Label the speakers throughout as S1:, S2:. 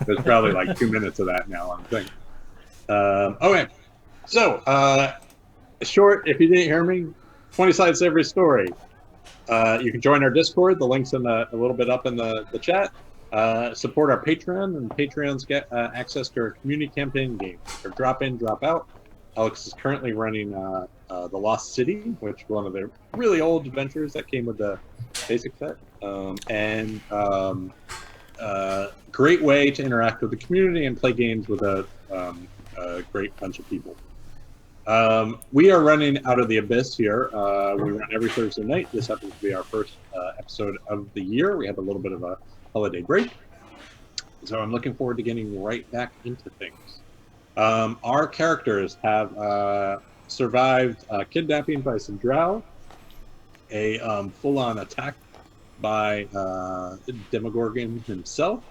S1: There's probably like 2 minutes of that now, I'm thinking. Okay, so short, if you didn't hear me, 20 sides to every story. You can join our Discord. The link's in a little bit up in the chat. Support our Patreon, and Patreons get access to our community campaign games. They're drop in, drop out. Alex is currently running The Lost City, which is one of the really old adventures that came with the basic set. Great way to interact with the community and play games with a great bunch of people. We are running Out of the Abyss here. We run every Thursday night. This happens to be our first episode of the year. We have a little bit of a holiday break. So I'm looking forward to getting right back into things. Our characters have survived kidnapping by some drow, a full-on attack by Demogorgon himself,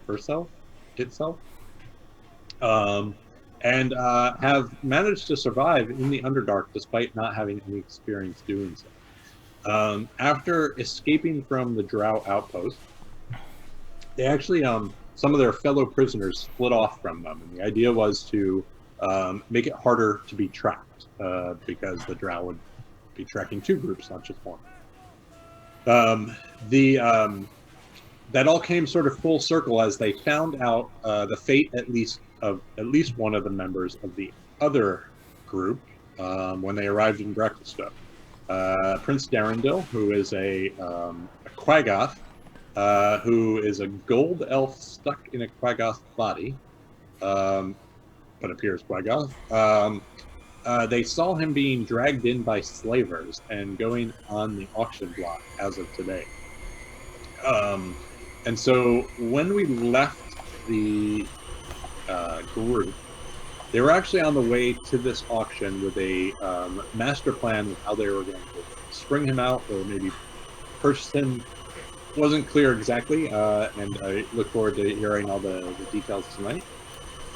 S1: herself, itself, and have managed to survive in the Underdark despite not having any experience doing so. After escaping from the drow outpost, they actually, some of their fellow prisoners split off from them, and the idea was to make it harder to be tracked, because the drow would be tracking two groups, not just one. That all came sort of full circle as they found out the fate, at least one of the members of the other group when they arrived in Drakenstow. Prince Darendil, who is a Quaggoth, who is a gold elf stuck in a Quaggoth body, but appears Quaggoth. They saw him being dragged in by slavers and going on the auction block as of today. And so when we left the group, they were actually on the way to this auction with a master plan of how they were going to spring him out or maybe purchase him. Wasn't clear exactly, and I look forward to hearing all the details tonight.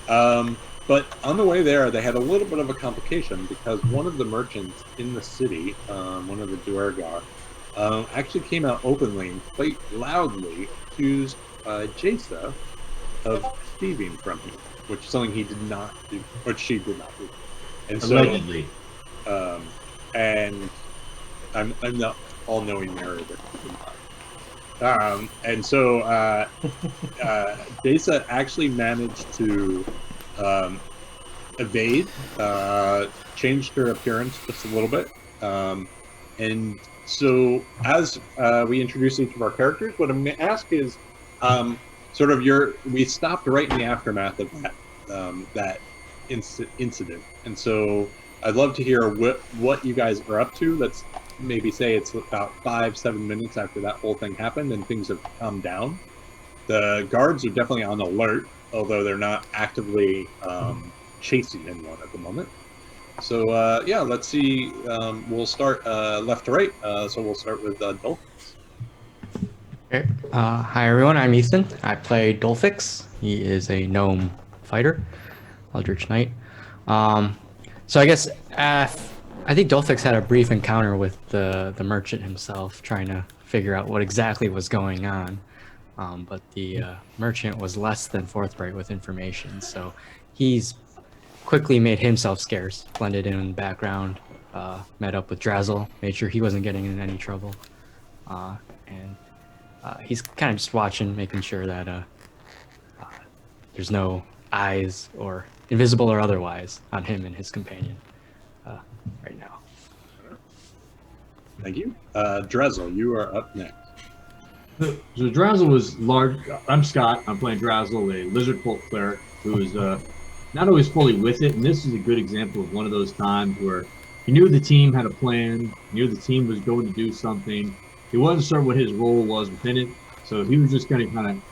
S1: But on the way there, they had a little bit of a complication because one of the merchants in the city, one of the Duergar, actually came out openly and quite loudly accused Jasa of thieving from him, which is something he did not do, which she did not do. And so,
S2: allegedly.
S1: And I'm the all-knowing narrator. And so Jasa actually managed to evade, changed her appearance just a little bit. And so as we introduce each of our characters, what I'm going to ask is sort of we stopped right in the aftermath of that incident. And so I'd love to hear what you guys are up to. Let's maybe say it's about 5-7 minutes after that whole thing happened and things have calmed down. The guards are definitely on alert, although they're not actively chasing anyone at the moment. So yeah, let's see. We'll start left to right. So we'll start with Dolphix.
S3: Okay. Hi everyone, I'm Ethan. I play Dolphix. He is a gnome fighter, Eldritch Knight. So I guess I think Dolphix had a brief encounter with the merchant himself, trying to figure out what exactly was going on. But the merchant was less than forthright with information, so he's quickly made himself scarce, blended in the background, met up with Drazzle, made sure he wasn't getting in any trouble, and he's kind of just watching, making sure that there's no eyes, or invisible or otherwise, on him and his companion right now.
S1: Thank you. Drazzle, you are up next.
S2: So Drazzle was large. I'm Scott. I'm playing Drazzle, a lizard folk cleric who is not always fully with it. And this is a good example of one of those times where he knew the team had a plan, knew the team was going to do something. He wasn't sure what his role was within it, so he was just going to kind of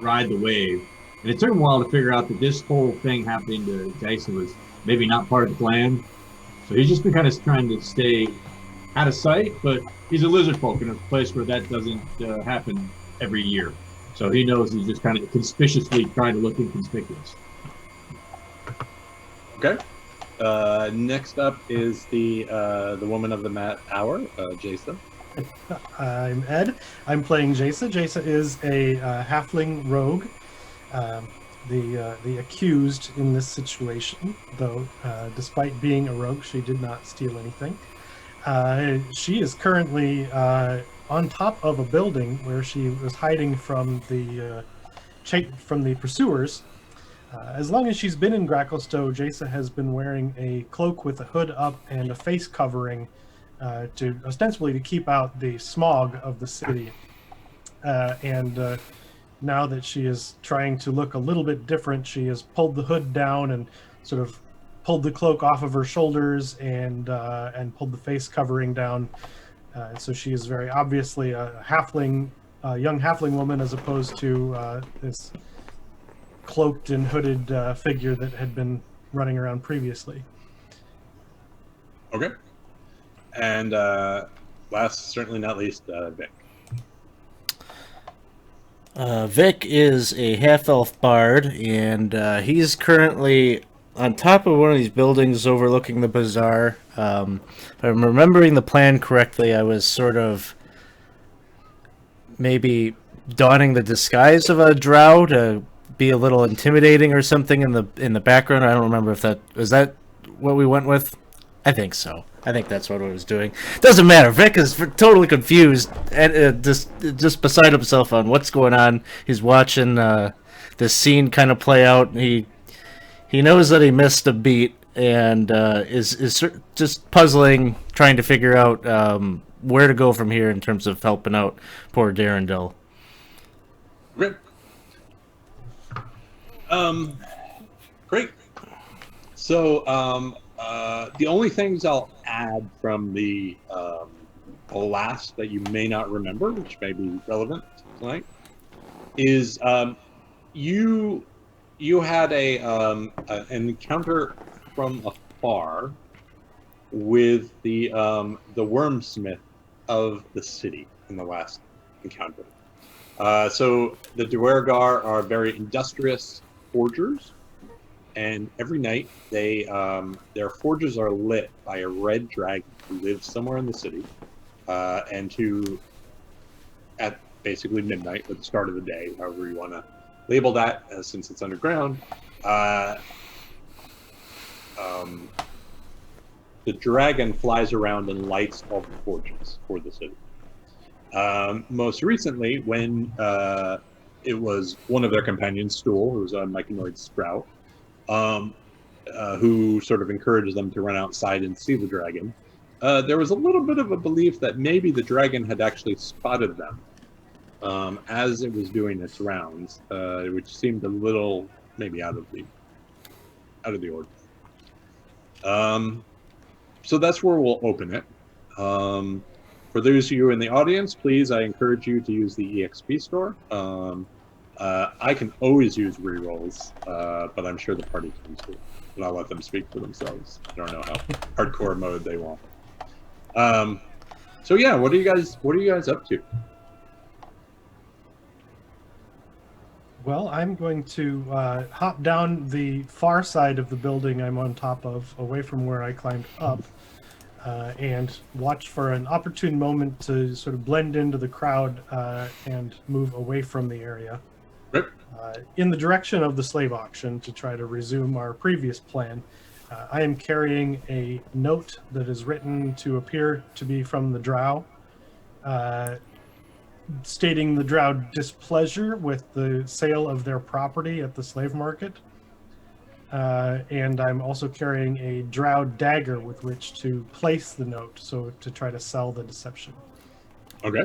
S2: ride the wave. And it took him a while to figure out that this whole thing happening to Jason was maybe not part of the plan. So he's just been kind of trying to stay out of sight, but he's a lizard folk in a place where that doesn't happen every year. So he knows he's just kind of conspicuously trying to look inconspicuous.
S1: Okay. Next up is the woman of the hour, Jasa.
S4: I'm Ed. I'm playing Jasa. Jasa is a halfling rogue. The accused in this situation, though, despite being a rogue, she did not steal anything. She is currently on top of a building where she was hiding from the pursuers. As long as she's been in Gracklstow, Jaisa has been wearing a cloak with a hood up and a face covering to ostensibly to keep out the smog of the city. And now that she is trying to look a little bit different, she has pulled the hood down and sort of pulled the cloak off of her shoulders and pulled the face covering down. So she is very obviously a halfling, young halfling woman, as opposed to this cloaked and hooded figure that had been running around previously.
S1: Okay. And last, certainly not least, Vic.
S5: Vic is a half-elf bard, and he's currently on top of one of these buildings overlooking the bazaar. If I'm remembering the plan correctly, I was sort of maybe donning the disguise of a drow to be a little intimidating or something in the background. I don't remember if that was what we went with. I think so. I think that's what I was doing. Doesn't matter. Vic is totally confused and just beside himself on what's going on. He's watching this scene kind of play out. He knows that he missed a beat and is just puzzling, trying to figure out where to go from here in terms of helping out poor Darendel.
S1: Okay. Great. So, the only things I'll add from the last that you may not remember, which may be relevant tonight, is you had an encounter from afar with the wormsmith of the city in the last encounter. So the Duergar are very industrious forgers, and every night their forges are lit by a red dragon who lives somewhere in the city, and who, at basically midnight, at the start of the day, however you want to label that, since it's underground, the dragon flies around and lights all the forges for the city. Most recently, when it was one of their companions, Stool, who was a myconoid sprout, who sort of encouraged them to run outside and see the dragon, there was a little bit of a belief that maybe the dragon had actually spotted them as it was doing its rounds, which seemed a little maybe out of the order. So that's where we'll open it. For those of you in the audience, please, I encourage you to use the EXP store. I can always use rerolls, but I'm sure the party can too. And I'll let them speak for themselves. I don't know how hardcore mode they want. So yeah, what are you guys up to?
S4: Well, I'm going to hop down the far side of the building I'm on top of, away from where I climbed up, and watch for an opportune moment to sort of blend into the crowd and move away from the area.
S1: Rip.
S4: In the direction of the slave auction to try to resume our previous plan. I am carrying a note that is written to appear to be from the drow, stating the drow displeasure with the sale of their property at the slave market. And I'm also carrying a drow dagger with which to place the note, so to try to sell the deception.
S1: Okay.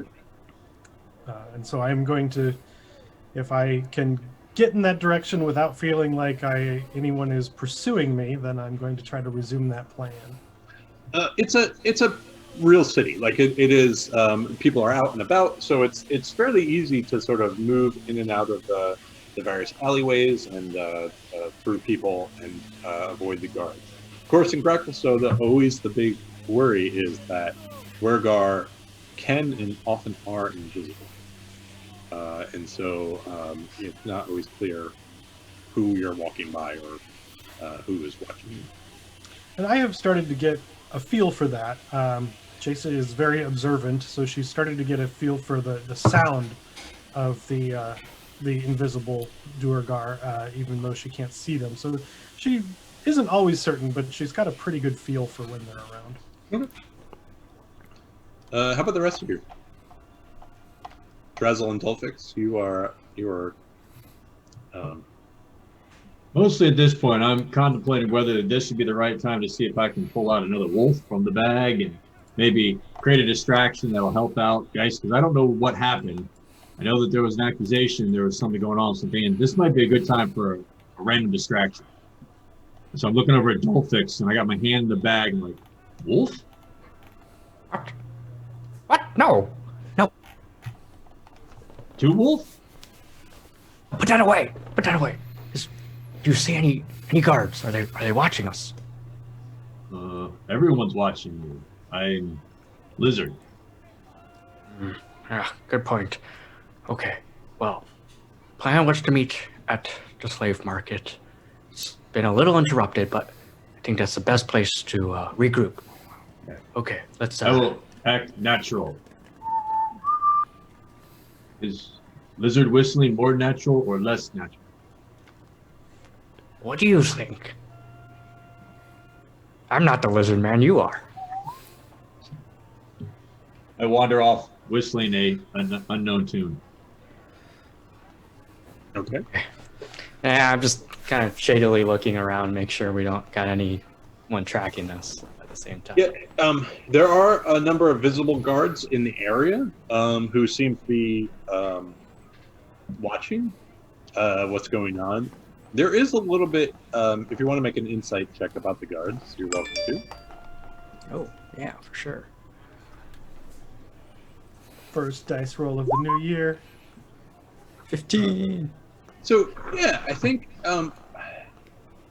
S4: And so I'm going to, if I can get in that direction without feeling like anyone is pursuing me, then I'm going to try to resume that plan.
S1: It's a real city. Like it is. People are out and about, so it's fairly easy to sort of move in and out of the various alleyways and through people and avoid the guards. Of course, in Gracklstow, always the big worry is that Duergar can and often are invisible. And so it's not always clear who you're walking by or who is watching you.
S4: And I have started to get a feel for that. Jaisa is very observant, so she started to get a feel for the sound of the the invisible Duergar, even though she can't see them. So she isn't always certain, but she's got a pretty good feel for when they're around.
S1: Okay. How about the rest of you? Drazel and Dolphix, you are
S2: Mostly at this point, I'm contemplating whether this should be the right time to see if I can pull out another wolf from the bag and maybe create a distraction that'll help out guys, because I don't know what happened. I know that there was an accusation, there was something going on, something, and this might be a good time for a random distraction. So I'm looking over at Dolphix, and I got my hand in the bag, and I'm like, wolf?
S3: What? What? No. No.
S2: Two wolf?
S3: Put that away. Put that away. Do you see any guards? Are they watching us?
S2: Everyone's watching you. I'm Lizard.
S3: Yeah, good point. Okay, well, plan was to meet at the slave market. It's been a little interrupted, but I think that's the best place to regroup. Okay, let's.
S2: I will act natural. Is lizard whistling more natural or less natural?
S3: What do you think? I'm not the lizard man. You are.
S2: I wander off whistling an unknown tune.
S1: okay.
S3: Yeah, I'm just kind of shadily looking around, make sure we don't got anyone tracking us at the same time.
S1: Yeah, there are a number of visible guards in the area who seem to be watching what's going on. There is a little bit, if you want to make an insight check about the guards, you're welcome to.
S3: Oh, yeah, for sure.
S4: First dice roll of the new year.
S3: 15.
S1: So, yeah, I think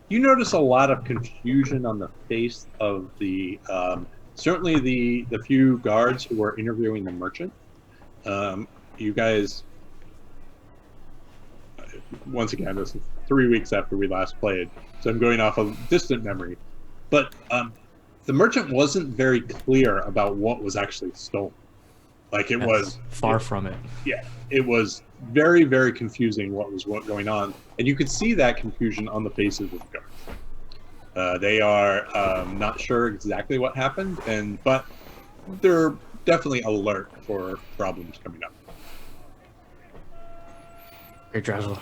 S1: you notice a lot of confusion on the face of the, certainly the few guards who were interviewing the merchant. You guys, once again, this is 3 weeks after we last played, so I'm going off of distant memory. But the merchant wasn't very clear about what was actually stolen. Like it was
S3: far from it.
S1: Yeah, it was very, very confusing what was going on, and you could see that confusion on the faces of the guards. They are not sure exactly what happened, but they're definitely alert for problems coming up.
S3: Hey, Drazel.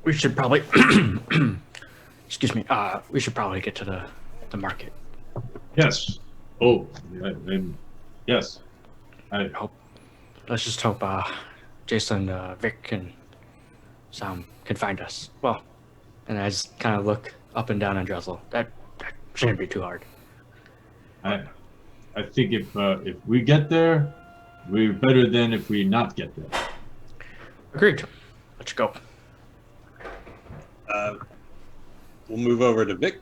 S3: We should probably excuse me. We should probably get to the market.
S2: Yes. Oh, and yes. I
S3: hope. Let's just hope Jason, Vic, and Sam can find us. Well, and I just kind of look up and down on Drazel. That shouldn't be too hard.
S2: I think if we get there, we're better than if we not get there.
S3: Agreed. Let's go.
S1: We'll move over to Vic.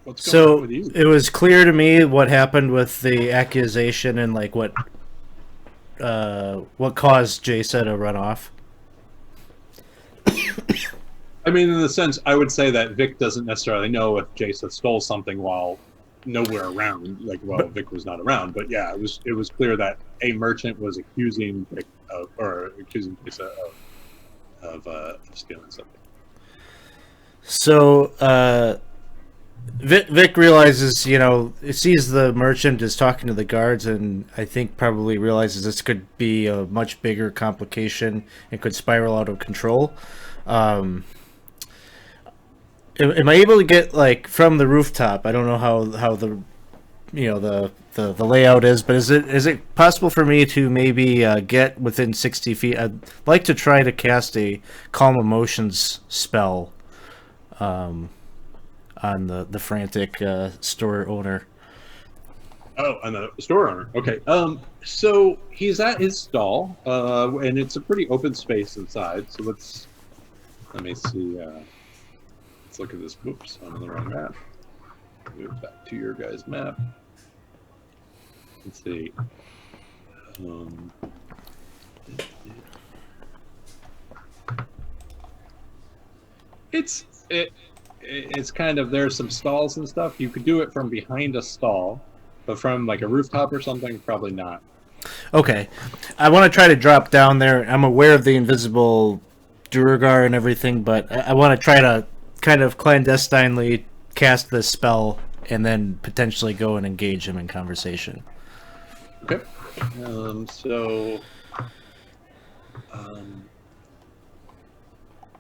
S1: What's going on with you?
S5: It was clear to me what happened with the accusation and like what caused Jason to run off.
S1: I mean, in the sense, I would say that Vic doesn't necessarily know if Jason stole something while nowhere around, like while Vic was not around. But yeah, it was clear that a merchant was accusing Vic accusing Jason of stealing something.
S5: So Vic realizes, sees the merchant is talking to the guards, and I think probably realizes this could be a much bigger complication and could spiral out of control. Am I able to get from the rooftop? I don't know how the the layout is, but is it possible for me to maybe get within 60 feet? I'd like to try to cast a calm emotions spell on the frantic store owner.
S1: Oh, on the store owner. Okay. So he's at his stall, and it's a pretty open space inside. So let me see. Let's look at this. Whoops, I'm on the wrong map. Move back to your guys' map. Let's see. It's kind of, there's some stalls and stuff. You could do it from behind a stall, but from like a rooftop or something, probably not.
S5: Okay. I want to try to drop down there. I'm aware of the invisible Duergar and everything, but I want to try to kind of clandestinely cast this spell and then potentially go and engage him in conversation.
S1: Okay. So.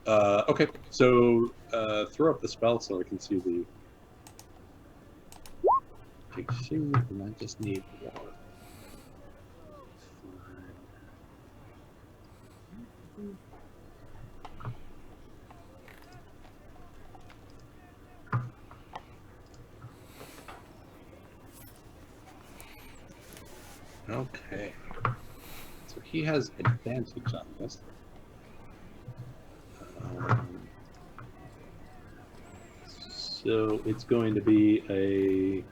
S1: Okay. So throw up the spell so I can see the. And I just need one. Okay. So he has advantage on this. So it's going to be a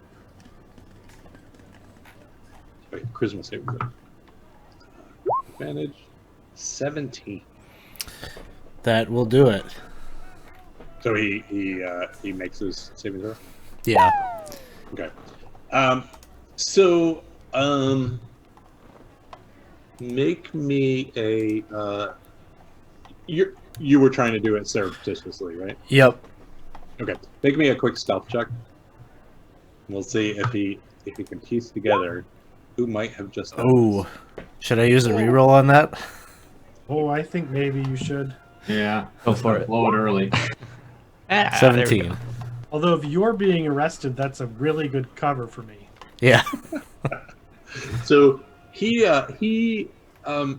S1: charisma saving throw. Advantage 17.
S5: That will do it.
S1: So he makes his saving throw.
S5: Yeah.
S1: Okay. So make me a you were trying to do it surreptitiously, right?
S5: Yep.
S1: Okay. Make me a quick stealth check. We'll see if he can piece together who might have just done
S5: Oh, should I use a reroll on that?
S4: Oh, I think maybe you should.
S2: Yeah.
S3: Go for it.
S2: Blow it early.
S3: There we
S5: 17.
S3: go.
S4: Although if you're being arrested, that's a really good cover for me.
S5: Yeah.
S1: So he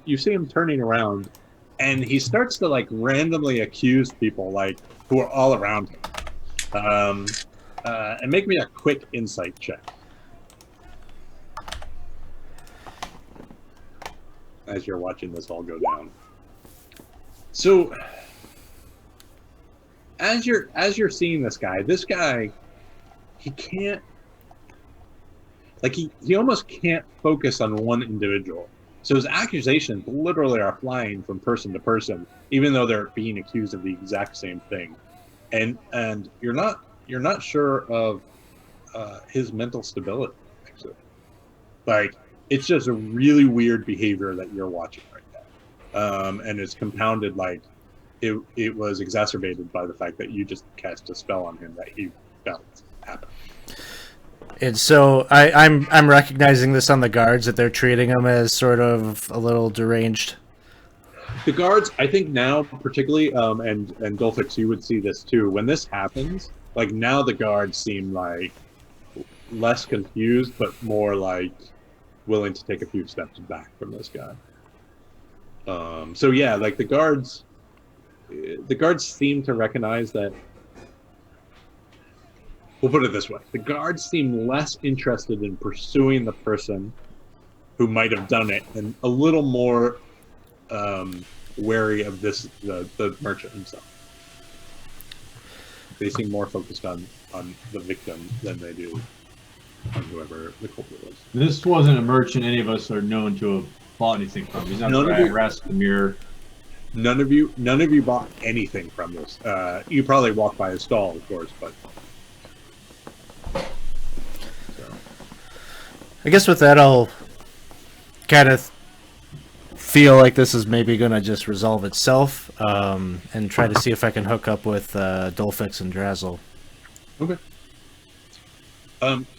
S1: you see him turning around, and he starts to like randomly accuse people like who are all around him. And make me a quick insight check as you're watching this all go down. So as you're seeing this guy, he can't. Like he almost can't focus on one individual. So his accusations literally are flying from person to person, even though they're being accused of the exact same thing. And you're not sure of his mental stability, actually. Like it's just a really weird behavior that you're watching right now, and it's compounded like it was exacerbated by the fact that you just cast a spell on him that he felt happened.
S5: And so I'm recognizing this on the guards that they're treating him as sort of a little deranged.
S1: The guards, I think now particularly, and Dolphix, you would see this too. When this happens, like now the guards seem like less confused, but more like willing to take a few steps back from this guy. So yeah, like the guards seem to recognize that. We'll put it this way: the guards seem less interested in pursuing the person who might have done it, and a little more wary of the merchant himself. They seem more focused on the victim than they do on whoever the culprit was.
S2: This wasn't a merchant any of us are known to have bought anything from. He's not the rest of the mirror.
S1: None of you bought anything from this. You probably walked by a stall, of course, but.
S5: I guess with that, I'll kind of feel like this is maybe going to just resolve itself, and try to see if I can hook up with Dolphix and Drazzle.
S1: Okay.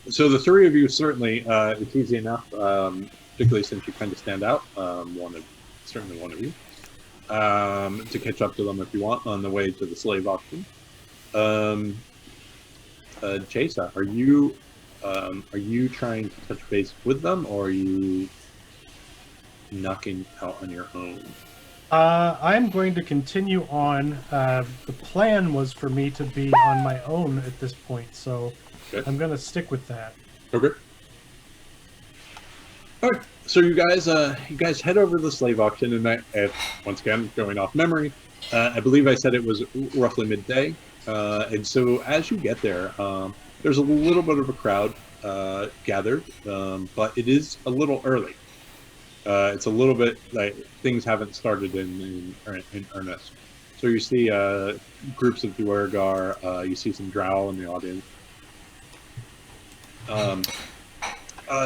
S1: So the three of you certainly, it's easy enough, particularly since you kind of stand out, one of you, to catch up to them if you want on the way to the slave auction. Chesa, are you trying to touch base with them, or are you knocking out on your own?
S4: I'm going to continue on. The plan was for me to be on my own at this point, so
S1: Okay.
S4: I'm going to stick with that.
S1: Okay. All right. So you guys head over to the slave auction, and once again, going off memory, I believe I said it was roughly midday. And so as you get there, there's a little bit of a crowd gathered, but it is a little early. It's a little bit like things haven't started in earnest. So you see groups of Duergar, you see some Drow in the audience.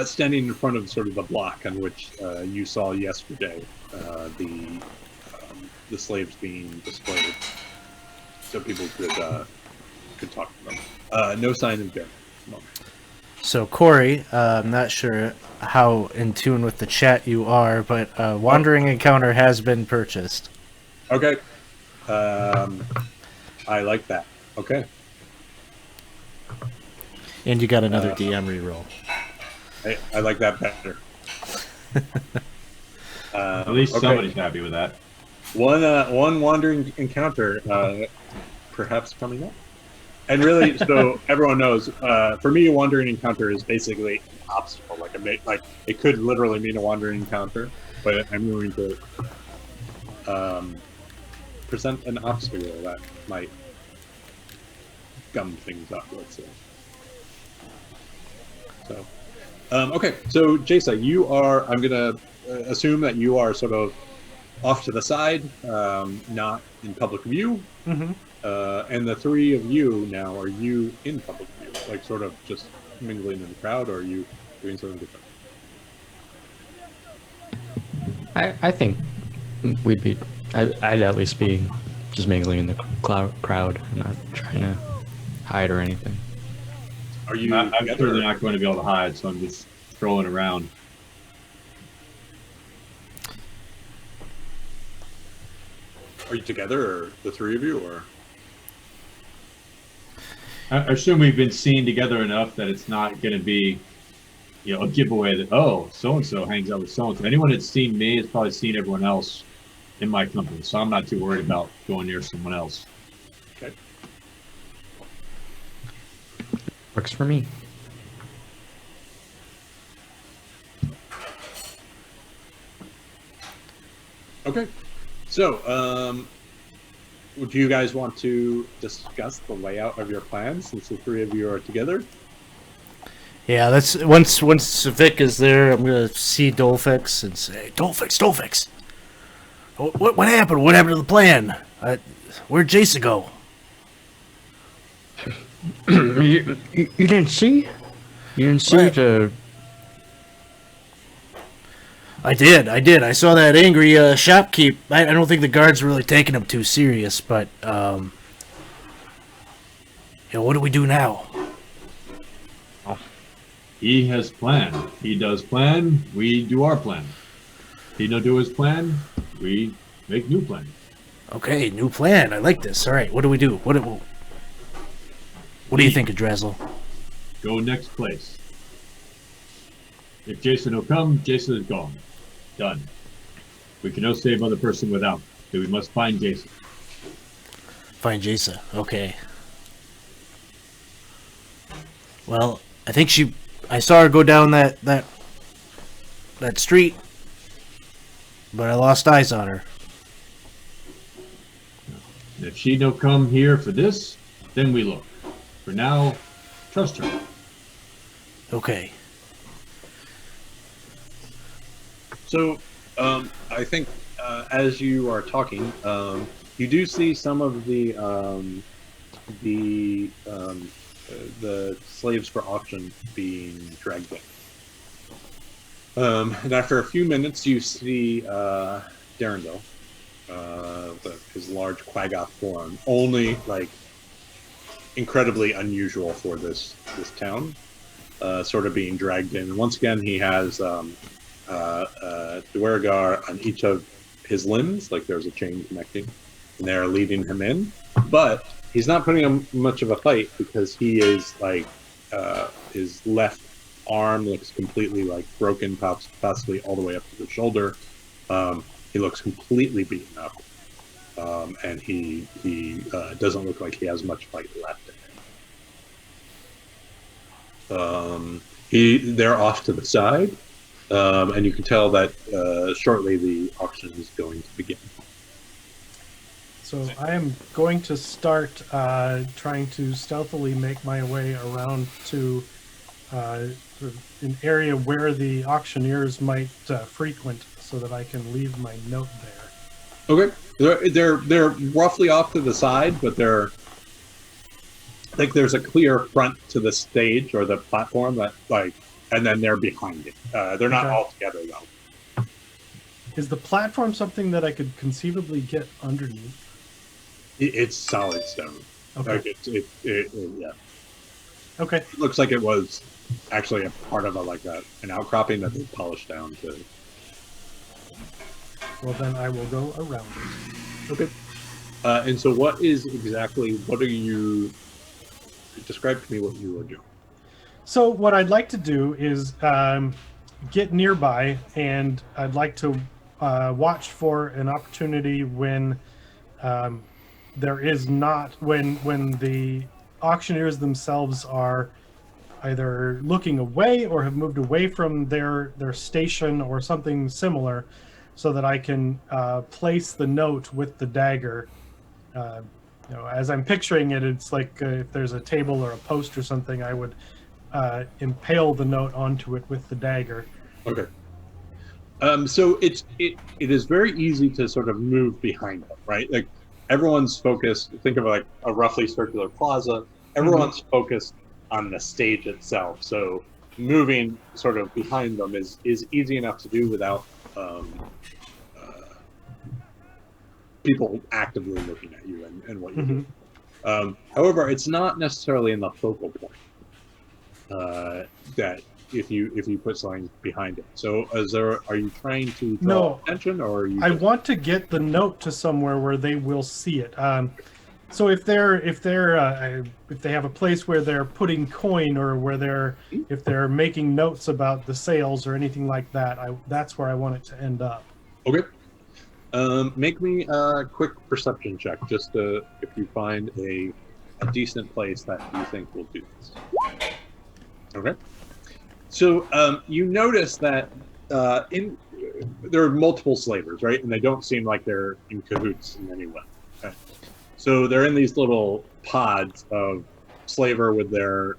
S1: standing in front of sort of the block on which you saw yesterday the slaves being displayed, so people could talk to them. No sign of Darren. No.
S5: So Corey, I'm not sure how in tune with the chat you are, but Wandering Encounter has been purchased.
S1: Okay. I like that. Okay.
S5: And you got another DM reroll.
S1: I like that better.
S2: At least
S1: okay.
S2: somebody's happy with that.
S1: One wandering encounter, perhaps coming up. And really, so everyone knows, for me, a wandering encounter is basically an obstacle. Like it could literally mean a wandering encounter, but I'm going to present an obstacle that might gum things up, let's say. So, okay. So, Jasa, you are. I'm gonna assume that you are sort of off to the side, not in public view.
S4: Mm-hmm.
S1: And the three of you now, are you in public view? Like sort of just mingling in the crowd, or are you doing something different?
S3: I think we'd be. I'd at least be just mingling in the crowd, not trying to hide or anything.
S1: Are you?
S2: I'm sure they're not going to be able to hide, so I'm just strolling around.
S1: Are you together, or the three of you, or?
S2: I assume we've been seen together enough that it's not going to be, a giveaway that, oh, so-and-so hangs out with so-and-so. Anyone that's seen me has probably seen everyone else in my company, so I'm not too worried about going near someone else.
S1: Okay.
S3: Works for me.
S1: Okay. So, would you guys want to discuss the layout of your plan since the three of you are together?
S5: Yeah, that's once Vic is there, I'm gonna see Dolphix and say, Dolphix. What happened? What happened to the plan? Where'd Jason go?
S3: You didn't see? You didn't see
S5: What?
S3: the...
S5: I did. I saw that angry shopkeep. I don't think the guards were really taking him too serious, but what do we do now?
S2: He has planned. He does plan. We do our plan. He don't do his plan. We make new plan.
S5: Okay, new plan. I like this. All right, what do we do? What do you think, Drazzle?
S2: Go next place. If Jason will come, Jason is gone. Done. We can no save other person without. So we must find Jason.
S5: Find Jason. Okay. Well, I think I saw her go down that street, but I lost eyes on her.
S2: And if she don't come here for this, then we look. For now, trust her.
S5: Okay.
S1: So, I think as you are talking, you do see some of the slaves for auction being dragged in. And after a few minutes, you see Darrenville, his large Quaggoth form, only like incredibly unusual for this town, sort of being dragged in. And once again, he has Duergar on each of his limbs, like there's a chain connecting, and they're leading him in. But he's not putting up much of a fight because he is like his left arm looks completely like broken, possibly all the way up to the shoulder. He looks completely beaten up, and he doesn't look like he has much fight left in him. They're off to the side. And you can tell that shortly the auction is going to begin.
S4: So I am going to start trying to stealthily make my way around to sort of an area where the auctioneers might frequent, so that I can leave my note there.
S1: Okay, they're roughly off to the side, but they're like there's a clear front to the stage or the platform that like and then they're behind it. They're not
S4: Okay.
S1: all together though.
S4: Is the platform something that I could conceivably get underneath?
S1: It's solid stone.
S4: Okay.
S1: Like yeah.
S4: Okay.
S1: It looks like it was actually a part of an outcropping that they polished down to.
S4: Well, then I will go around it.
S1: Okay. And so, what are you? Describe to me what you are doing.
S4: So what I'd like to do is get nearby, and I'd like to watch for an opportunity when there is not when the auctioneers themselves are either looking away or have moved away from their station or something similar, so that I can place the note with the dagger. As I'm picturing it, it's like if there's a table or a post or something, I would impale the note onto it with the dagger.
S1: Okay. So it is very easy to sort of move behind them, right? Like everyone's focused. Think of like a roughly circular plaza. Everyone's focused on the stage itself. So moving sort of behind them is easy enough to do without people actively looking at you and what you do. However, it's not necessarily in the focal point that if you put something behind it. So are you trying to draw attention, or are you
S4: I want to get the note to somewhere where they will see it. So if they have a place where they're putting coin, or where if they're making notes about the sales or anything like that, that's where I want it to end up.
S1: Okay. Make me a quick perception check, just if you find a decent place that you think will do this. Okay. So you notice that there are multiple slavers, right? And they don't seem like they're in cahoots in any way. Okay. So they're in these little pods of slaver with their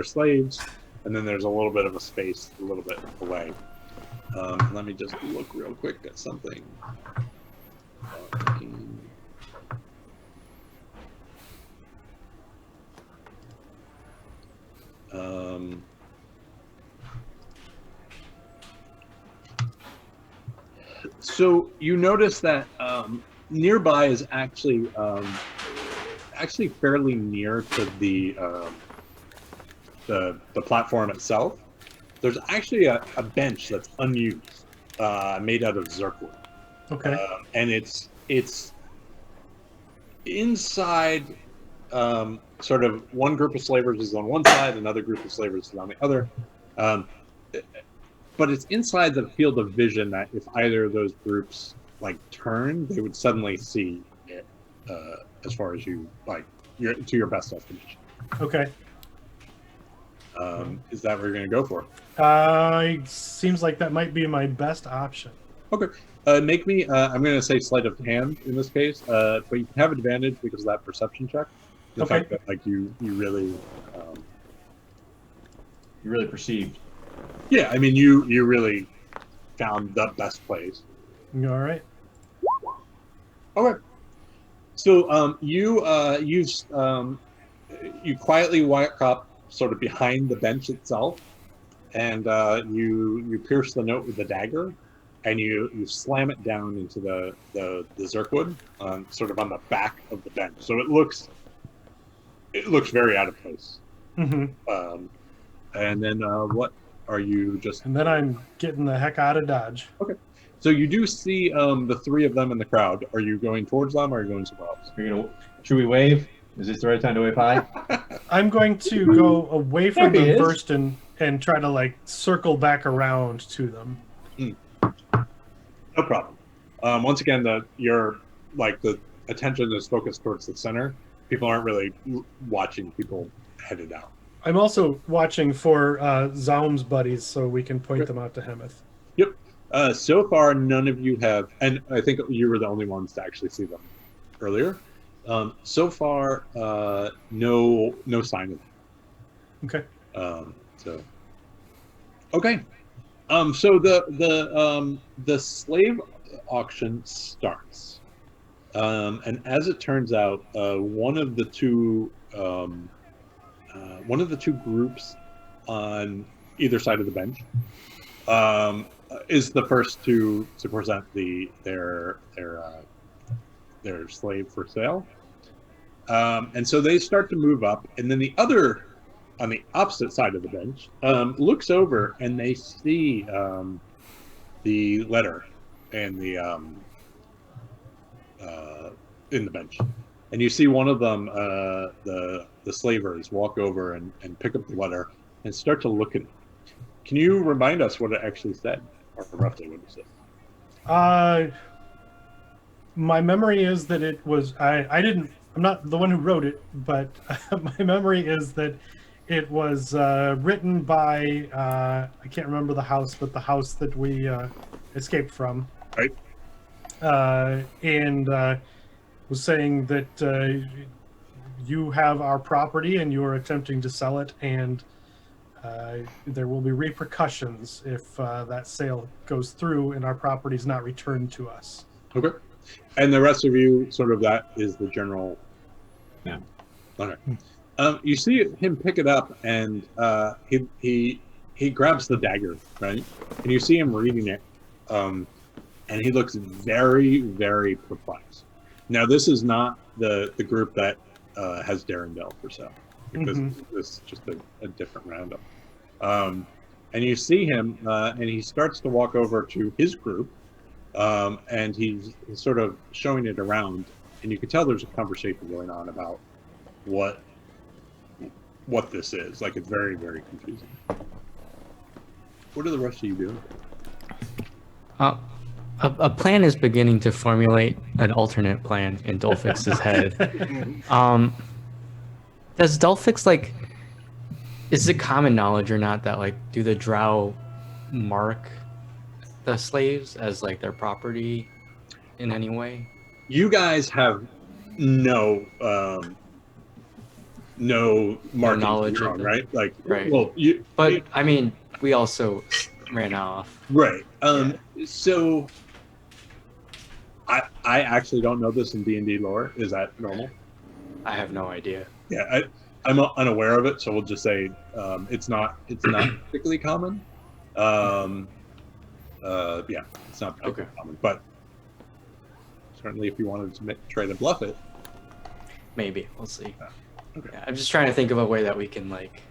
S1: slaves, and then there's a little bit of a space a little bit away. Let me just look real quick at something. So you notice that nearby is actually fairly near to the platform itself. There's actually a bench that's unused, made out of zircwood.
S4: Okay.
S1: And it's inside. Sort of one group of slavers is on one side, another group of slavers is on the other. But it's inside the field of vision that if either of those groups turn, they would suddenly see it. As far as you to your best estimation.
S4: Okay.
S1: Is that what you're going to go for?
S4: It seems like that might be my best option.
S1: Okay. Make me. I'm going to say sleight of hand in this case, but you can have advantage because of that perception check. The fact that you really
S2: perceived.
S1: Yeah, I mean you really found the best place.
S4: All right.
S1: Okay. So you quietly walk up sort of behind the bench itself, and you pierce the note with the dagger, and you slam it down into the zircwood, sort of on the back of the bench. So it looks very out of place.
S4: Mm-hmm.
S1: And then what are you just?
S4: And then I'm getting the heck out of Dodge.
S1: Okay. So you do see the three of them in the crowd. Are you going towards them, or are you going somewhere else?
S2: Should we wave? Is this the right time to wave hi?
S4: I'm going to go away from them first and try to circle back around to them.
S1: No problem. Once again, the attention is focused towards the center. People aren't really watching people headed out.
S4: I'm also watching for Zaum's buddies so we can point them out to Hemeth.
S1: Yep. So far, none of you have, and I think you were the only ones to actually see them earlier. So far, no sign of them.
S4: Okay.
S1: Okay. So the slave auction starts, and as it turns out, one of the two groups on either side of the bench, is the first to present their slave for sale. And so they start to move up, and then the other, on the opposite side of the bench, looks over and they see the letter and the in the bench, and you see one of them, the slavers, walk over and pick up the letter and start to look at it. Can you remind us what it actually said, or roughly what it said?
S4: My memory is that it was I'm not the one who wrote it, but my memory is that it was written by I can't remember the house, but the house that we escaped from.
S1: Right.
S4: And was saying that you have our property and you are attempting to sell it, and there will be repercussions if that sale goes through and our property is not returned to us.
S1: Okay. And the rest of you, sort of, that is the general.
S2: Yeah.
S1: Okay. You see him pick it up, and he grabs the dagger, right? And you see him reading it, and he looks very, very perplexed. Now, this is not the group that has Darendelle for sale, because this is just a different roundup. And you see him, and he starts to walk over to his group, and he's sort of showing it around, and you can tell there's a conversation going on about what this is. Like, it's very, very confusing. What are the rest of you doing?
S3: A plan is beginning to formulate, an alternate plan in Dolphix's head. Does Dolphix, like, is it common knowledge or not that, like, do the Drow mark the slaves as, like, their property in any way?
S1: You guys have no marking
S3: knowledge
S1: of
S3: of them.
S1: right? Like,
S3: Right.
S1: well,
S3: But I mean, we also ran off.
S1: right. So I actually don't know this in D&D lore. Is that normal?
S3: I have no idea.
S1: Yeah, I'm unaware of it, so we'll just say it's not particularly common. Yeah, it's not particularly common, but certainly if you wanted to try to bluff it,
S3: Maybe we'll see.
S1: okay.
S3: Yeah, I'm just trying to think of a way that we can, like,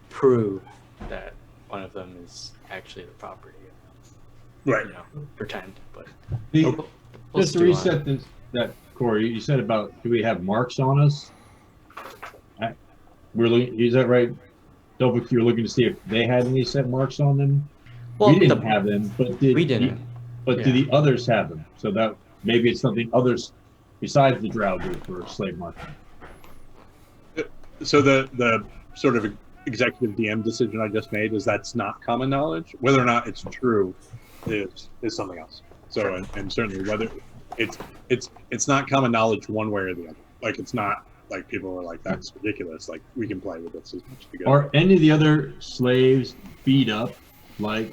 S3: prove that one of them is actually the property.
S1: Right.
S3: You know, pretend, but
S2: The,
S3: we'll
S2: just to
S3: stew on it.
S2: reset this, that, Corey, you said about, do we have marks on us? We're looking, is that right? Dolphix, you were looking to see if they had any set marks on them?
S3: Well,
S2: We didn't have them, but
S3: we didn't.
S2: But do the others have them? So that maybe it's something others besides the Drow do for slave marking.
S1: So the sort of executive DM decision I just made is that's not common knowledge. Whether or not it's true is something else. So and certainly whether it's not common knowledge one way or the other. Like, it's not like people are like, that's ridiculous. Like, we can play with this as much together.
S2: Are any of the other slaves beat up like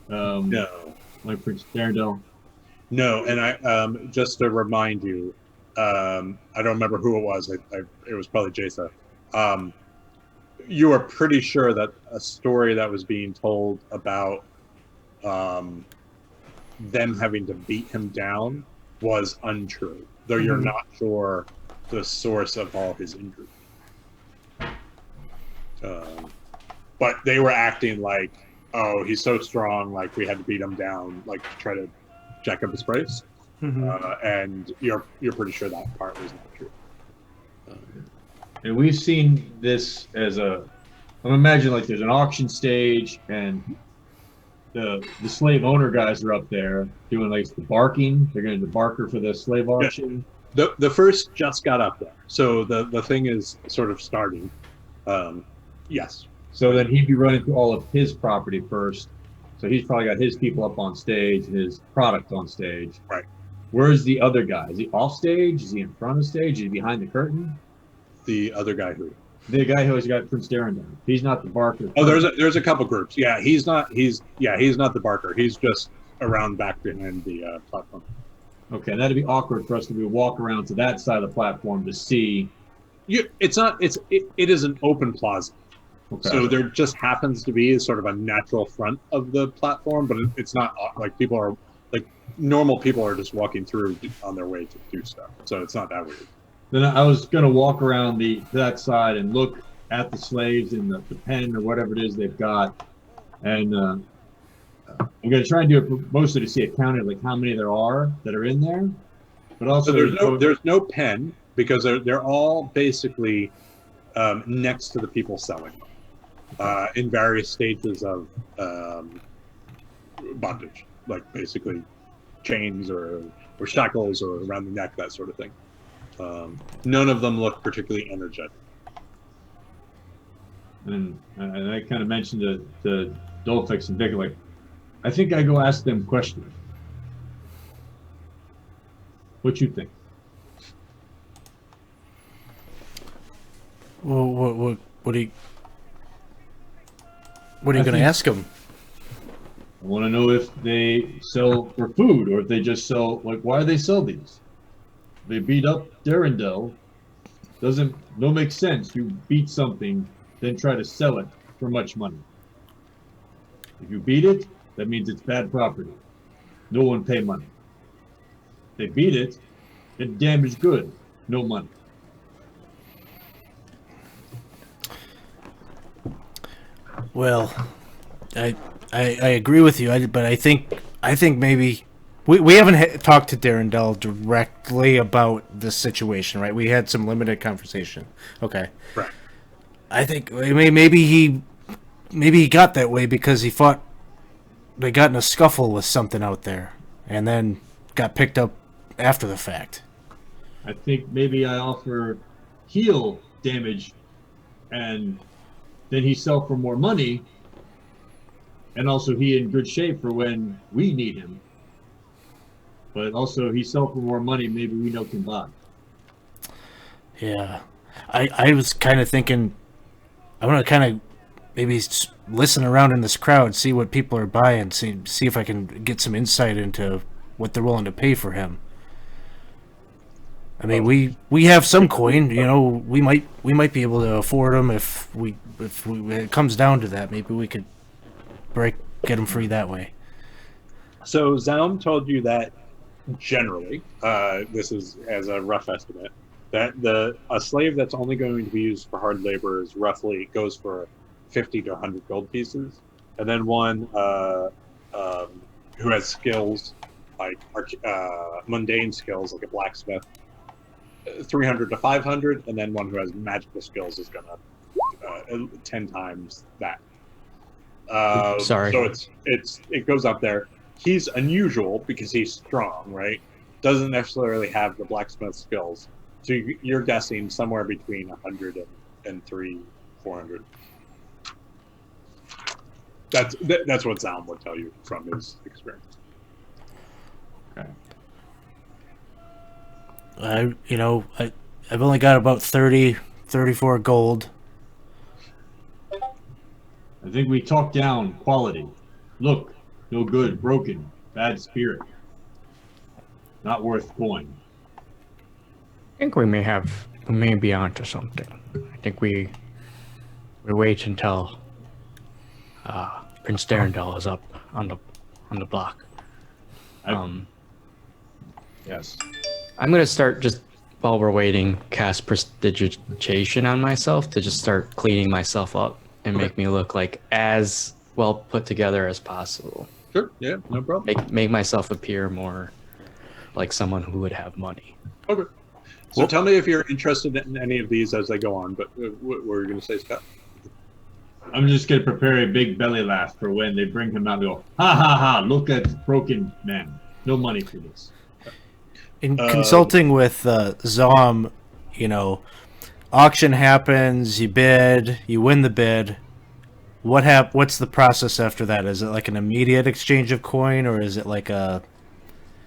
S1: No.
S2: like Prince Darendelle?
S1: No, and I just to remind you, I don't remember who it was. It was probably Jasa. You are pretty sure that a story that was being told about them having to beat him down was untrue, though you're not sure the source of all his injuries. But they were acting like, oh, he's so strong, like we had to beat him down, like to try to jack up his price. And you're pretty sure that part was not true.
S2: And we've seen this as I'm imagining like there's an auction stage and the slave owner guys are up there doing like the barking. They're going to barker for the slave auction.
S1: The first just got up there, so the thing is sort of starting. Yes.
S2: So then he'd be running through all of his property first. So he's probably got his people up on stage, his product on stage.
S1: Right.
S2: Where's the other guy? Is he off stage? Is he in front of stage? Is he behind the curtain?
S1: The other guy who?
S2: The guy who has got Prince Darendelle. He's not the barker.
S1: Oh, there's a couple groups. Yeah, he's not the barker. He's just around back behind the platform.
S2: Okay, that'd be awkward for us to walk around to that side of the platform to see.
S1: It is an open plaza.
S2: Okay.
S1: So there just happens to be sort of a natural front of the platform, but it's not like people are like normal people are just walking through on their way to do stuff. So it's not that weird.
S2: Then I was gonna walk around that side and look at the slaves in the pen or whatever it is they've got, and I'm gonna try and do it mostly to see it counted, like how many there are that are in there, but also
S1: So there's no pen because they're all basically next to the people selling them in various stages of bondage, like basically chains or shackles or around the neck, that sort of thing. None of them look particularly energetic.
S2: and I kind of mentioned to Dolphix and Dick, like, I think I go ask them questions. What you think?
S5: Well, what are you going to
S2: think-
S5: ask him?
S2: I want to know if they sell for food or if they just sell, like, why do they sell these? They beat up Darendel. No make sense. You beat something, then try to sell it for much money. If you beat it, that means it's bad property. No one pay money. They beat it, it's damaged good. No money.
S5: Well, I agree with you, but I think maybe we haven't talked to Darendel directly about this situation, right? We had some limited conversation. Okay.
S1: Right.
S5: I think maybe he got that way because he thought they got in a scuffle with something out there, and then got picked up after the fact.
S2: I think maybe I offer heal damage, and then he sell for more money, and also he in good shape for when we need him. But also he sell for more money, maybe we know can buy.
S5: Yeah, I was kind of thinking I want to kind of maybe listen around in this crowd, see what people are buying, see if I can get some insight into what they're willing to pay for him. I mean, we have some coin, you know. We might be able to afford them if it comes down to that. Maybe we could get him free that way.
S1: So Zaum told you that generally, this is as a rough estimate, that a slave that's only going to be used for hard labor is roughly goes for 50 to 100 gold pieces, and then one who has skills like mundane skills like a blacksmith, 300 to 500, and then one who has magical skills is gonna 10 times that.
S3: Sorry.
S1: So it goes up there. He's unusual because he's strong, right? Doesn't necessarily have the blacksmith skills. So you're guessing somewhere between 100 and 400. That's what Zaum would tell you from his experience.
S2: Okay.
S5: I've only got about 34 gold.
S2: I think we talk down quality. Look, no good, broken, bad spirit. Not worth coin.
S3: I think we may be onto something. I think we wait until Prince Darendel is up on the block.
S2: Yes.
S3: I'm gonna start just while we're waiting, cast prestidigitation on myself to just start cleaning myself up and make me look like as well put together as possible.
S1: Sure. Yeah. No problem.
S3: Make myself appear more like someone who would have money.
S1: Okay. So tell me if you're interested in any of these as they go on. But what were you going to say, Scott?
S2: I'm just gonna prepare a big belly laugh for when they bring him out and go, ha ha ha, look at broken man. No money for this.
S5: In consulting with Zom, auction happens, you bid, you win the bid. What's the process after that? Is it like an immediate exchange of coin, or is it like a?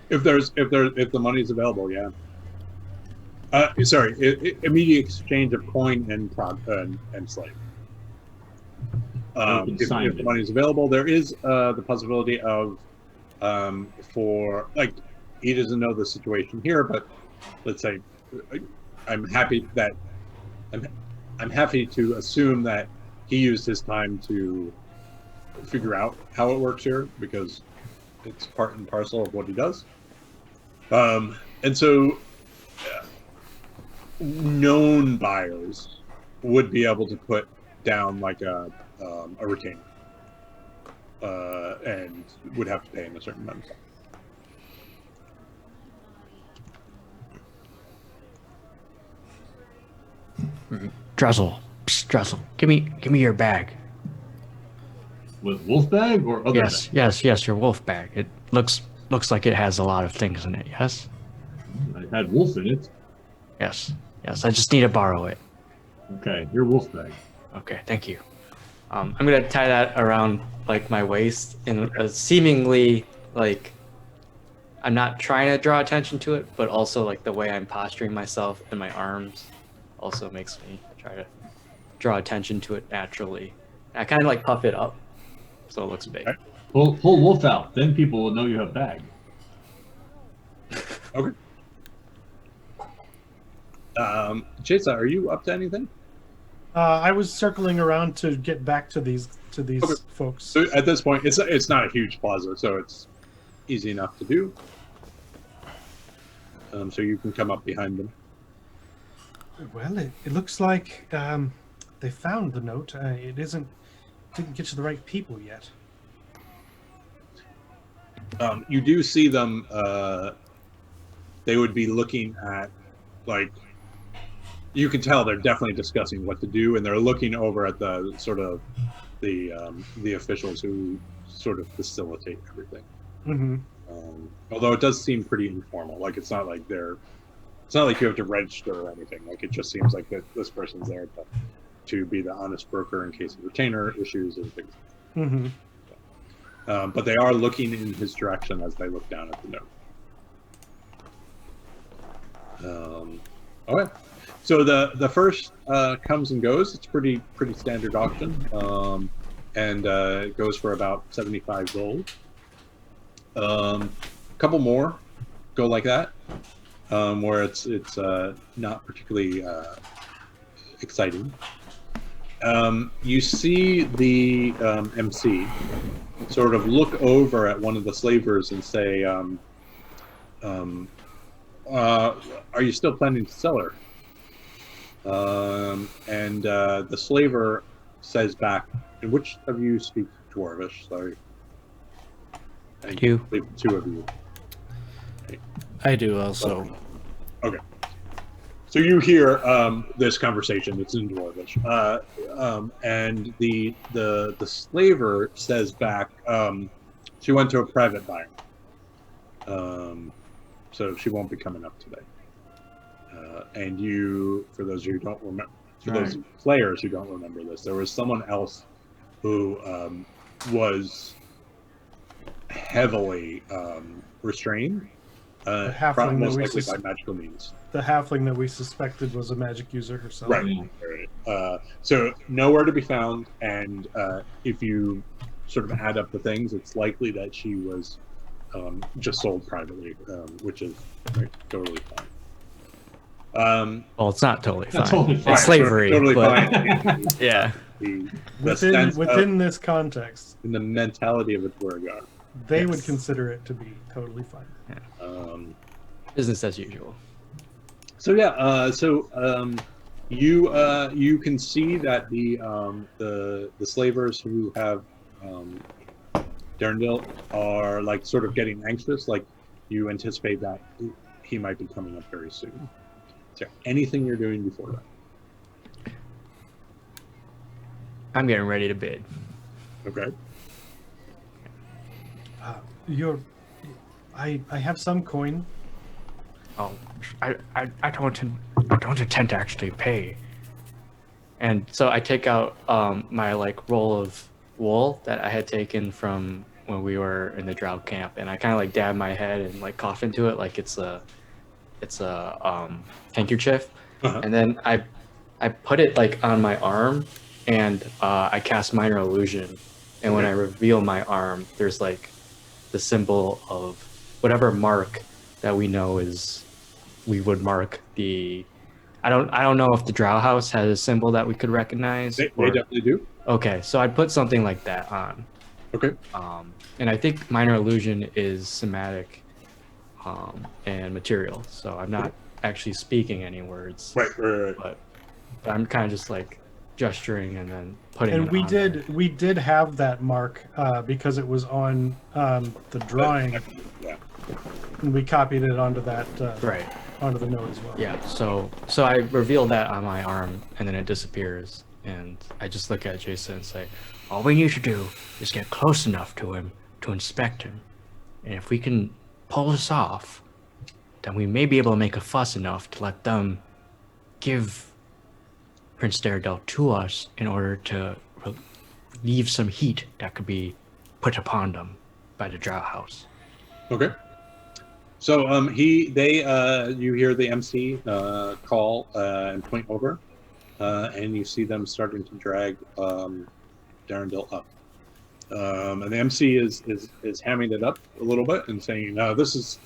S1: If the money's available, yeah. Immediate exchange of coin and slave. If the money is available, there is the possibility of for like he doesn't know the situation here, but let's say I'm happy to assume that he used his time to figure out how it works here because it's part and parcel of what he does. And so known buyers would be able to put down like a retainer and would have to pay him a certain amount of time.
S3: Dressel, psst, Dressel, give me your bag.
S2: With wolf bag or other
S3: Yes,
S2: bag?
S3: yes, your wolf bag. It looks like it has a lot of things in it. Yes,
S2: I had wolf in it.
S3: yes. I just need to borrow it.
S2: Okay, your wolf bag.
S3: Okay, thank you. I'm gonna tie that around like my waist in a seemingly like I'm not trying to draw attention to it, but also like the way I'm posturing myself and my arms also makes me try to draw attention to it naturally. I kind of like puff it up so it looks big.
S1: Okay.
S2: Pull wolf out, then people will know you have bag.
S1: Okay. Jason, are you up to anything?
S4: I was circling around to get back to these
S1: Okay.
S4: folks.
S1: So at this point, it's not a huge plaza, so it's easy enough to do. So you can come up behind them.
S4: Well, it looks like they found the note. It didn't get to the right people yet.
S1: You do see them. They would be looking at, like, you can tell they're definitely discussing what to do, and they're looking over at the sort of the officials who sort of facilitate everything.
S4: Mm-hmm.
S1: Although it does seem pretty informal. Like it's not like you have to register or anything. Like it just seems like that this person's there to be the honest broker in case of retainer issues and things.
S4: Mm-hmm.
S1: But they are looking in his direction as they look down at the note. Okay. So the first comes and goes. It's pretty standard auction, and it goes for about 75 gold. A couple more go like that, where it's not particularly exciting. You see the MC sort of look over at one of the slavers and say, "Are you still planning to sell her?" And the slaver says back, and which of you speak Dwarvish? Sorry. I
S3: You.
S1: believe the two of you.
S5: I do also.
S1: Okay. So you hear this conversation. It's in Dwarvish, and the slaver says back, she went to a private buyer, so she won't be coming up today. And you, for those of you who don't remember, for those players who don't remember this, there was someone else who was heavily restrained,
S4: halfling
S1: most
S4: that we
S1: likely by magical means.
S4: The halfling that we suspected was a magic user herself.
S1: Right. So nowhere to be found, and if you sort of add up the things, it's likely that she was just sold privately, which is totally fine.
S3: Well, it's not totally fine.
S2: That's totally fine.
S3: It's slavery,
S1: Totally
S3: but
S1: fine.
S3: yeah.
S1: The
S4: Within
S1: sense
S4: this context,
S1: in the mentality of a Dwargar.
S4: they would consider it to be totally fine.
S3: Business as usual.
S1: So yeah, you can see that the slavers who have Darndil are like sort of getting anxious. Like you anticipate that he might be coming up very soon. Is there anything you're doing before that?
S3: I'm getting ready to bid.
S1: Okay.
S4: I have some coin.
S3: Oh, I don't intend to actually pay. And so I take out my like roll of wool that I had taken from when we were in the drought camp, and I kind of like dab my head and like cough into it like it's a handkerchief, and then I put it like on my arm, and I cast minor illusion, and when I reveal my arm, there's like the symbol of whatever mark that we know is we would mark the. I don't know if the Drow House has a symbol that we could recognize.
S1: They definitely do.
S3: Okay, so I'd put something like that on.
S1: Okay.
S3: And I think minor illusion is somatic and material. So I'm not actually speaking any words,
S1: Right.
S3: but I'm kind of just like gesturing and then putting
S4: And
S3: it
S4: we
S3: on there.
S4: did have that mark because it was on the drawing,
S1: Yeah.
S4: and we copied it onto that
S3: Right.
S4: onto the note as well.
S3: Yeah. So I reveal that on my arm and then it disappears. And I just look at Jason and say, all we need to do is get close enough to him to inspect him. And if we can pull this off, then we may be able to make a fuss enough to let them give Prince Daredel to us in order to relieve some heat that could be put upon them by the Drow House.
S1: Okay. So you hear the MC call and point over, and you see them starting to drag Darendil up. And the MC is hamming it up a little bit and saying, "This is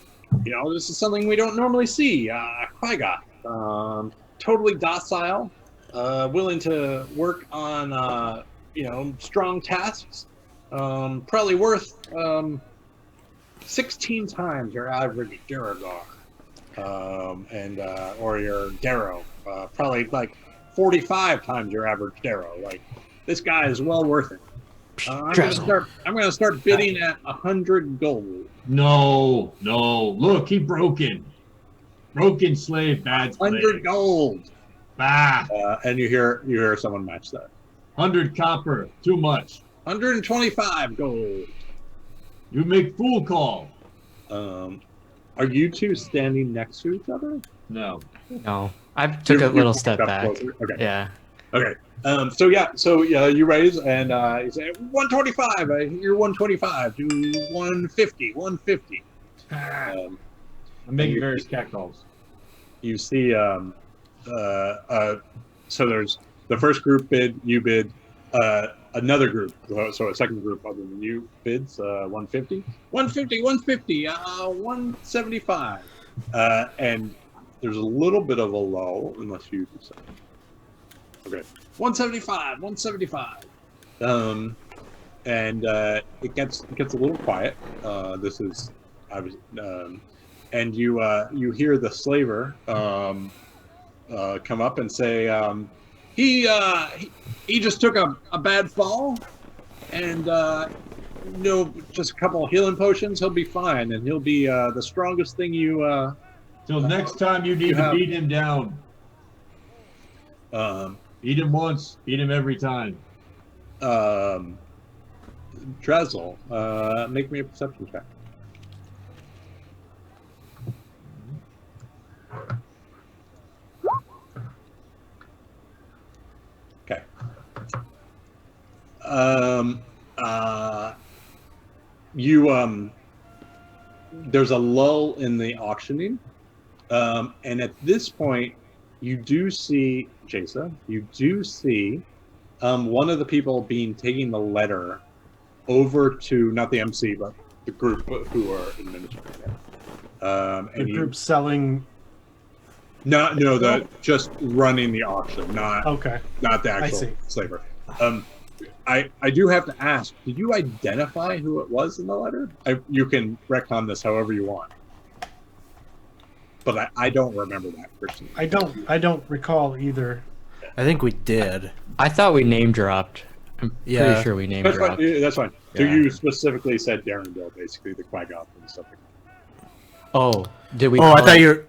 S1: something we don't normally see. Qui-Gon, totally docile, willing to work on strong tasks. Probably worth 16 times your average Duragor, or your Darrow. Probably like 45 times your average Darrow. Like, this guy is well worth it. I'm gonna start bidding at 100 gold.
S2: No. Look, he broken slave, bad slave.
S1: 100 gold.
S2: Bah.
S1: And you hear someone match that.
S2: 100 copper, too much.
S1: 125 gold.
S2: You make fool call.
S1: Are you two standing next to each other?
S2: No.
S3: No, I took a little step back.
S1: Closer. Okay.
S3: Yeah.
S1: Okay. So you raise and you say 125. You're 125. Do 150. 150.
S2: I'm making various catcalls.
S1: You see. So there's the first group bid. You bid. Another group. So a second group other than you bids 150. 150. 150. 175. And there's a little bit of a lull unless you decide. Okay. 175, 175. And it gets a little quiet. This is obviously, and you hear the slaver come up and say, he just took a bad fall, and just a couple of healing potions, he'll be fine, and he'll be the strongest thing you.
S2: Till next time, you need to beat him down. Beat him once, beat him every time.
S1: Drezel, make me a perception check. Okay. There's a lull in the auctioning, and at this point, you do see, Jason, one of the people taking the letter over to, not the MC, but the group who are administrating it.
S4: The group selling.
S1: Just running the auction, not the actual slaver. I do have to ask, did you identify who it was in the letter? You can retcon this however you want. But I don't remember that personally.
S4: I don't recall either.
S5: I think we did.
S3: I thought we name dropped. I'm pretty sure we name dropped.
S1: That's fine. So
S3: Yeah.
S1: you specifically said Darendil, basically the Qui-Gon and stuff like that.
S3: Oh, did we?
S5: Oh, I thought you were.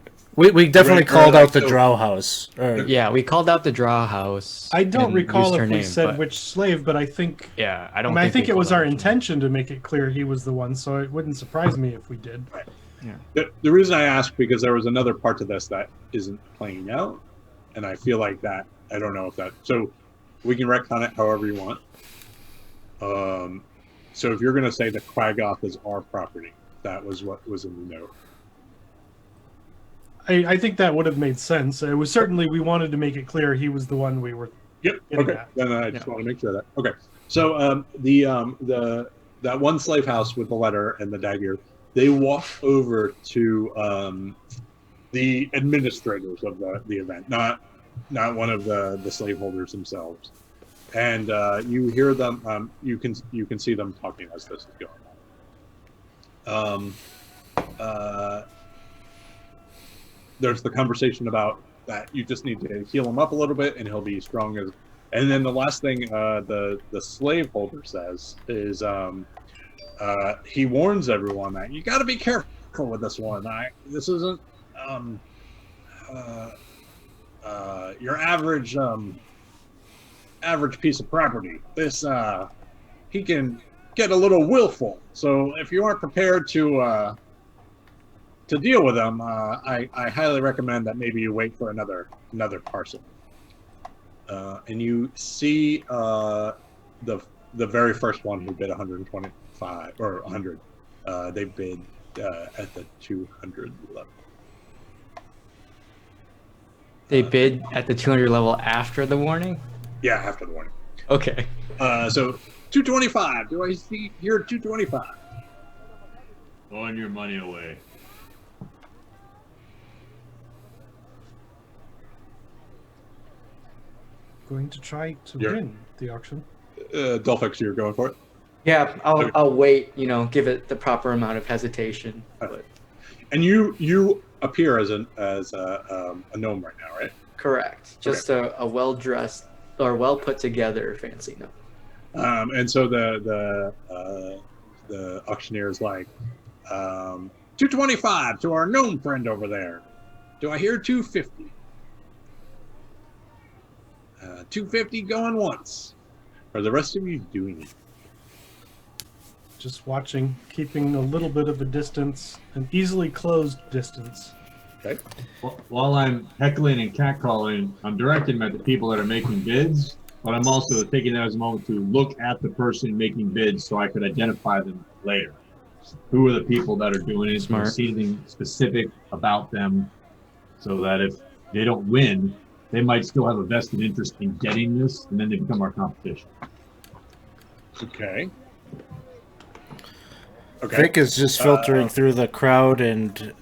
S5: We definitely called out the
S1: so-
S5: Drow House.
S3: Yeah, we called out the Drow House.
S4: I don't
S3: and
S4: recall
S3: used her
S4: if we
S3: name,
S4: said
S3: but-
S4: which slave, but I think.
S3: Yeah, I
S4: I
S3: don't.
S4: mean, I think
S3: we
S4: it was
S3: called
S4: our
S3: out her name.
S4: intention to make it clear he was the one, so it wouldn't surprise me if we did.
S1: The reason I asked, because there was another part to this that isn't playing out, and I feel like that, I don't know if that, so we can retcon it however you want. So if you're going to say that Quaggoth is our property, that was what was in the note.
S4: I think that would have made sense. It was certainly, we wanted to make it clear he was the one we were.
S1: Yep.
S4: Getting
S1: Okay.
S4: at.
S1: Then I just want to make sure that. Okay. So that one slave house with the letter and the dagger, they walk over to the administrators of the event, not one of the slaveholders themselves. and you hear them. You can see them talking as this is going on. There's the conversation about that you just need to heal him up a little bit, and he'll be strong as. And then the last thing the slaveholder says is he warns everyone that you got to be careful with this one. This isn't your average piece of property. This he can get a little willful. So if you aren't prepared to deal with them, I highly recommend that maybe you wait for another parcel. And you see the very first one who bid 125 or 100. They bid at the 200 level.
S3: They bid at the 200 level after the warning?
S1: Yeah, after the warning.
S3: Okay.
S1: So 225. Do I see here 225?
S2: Throwing your money away.
S4: Going to try to
S1: Yeah.
S4: win the auction.
S1: Dolphix, you're going for it?
S3: Yeah,
S1: Okay.
S3: I'll wait, give it the proper amount of hesitation. But
S1: And you appear as a gnome right now, right?
S3: correct. Just a well-dressed or well-put-together fancy gnome.
S1: And so the auctioneer is like 225 to our gnome friend over there. Do I hear 250? 250 going once. Are the rest of you doing it?
S4: Just watching, keeping a little bit of a distance, an easily closed distance.
S1: Okay.
S2: While I'm heckling and catcalling, I'm directing them at the people that are making bids, but I'm also taking that as a moment to look at the person making bids so I could identify them later. Who are the people that are doing it?
S3: Smart.
S2: See anything specific about them so that if they don't win, they might still have a vested interest in getting this, and then they become our competition.
S1: Okay. Okay.
S5: Vic is just filtering through the crowd and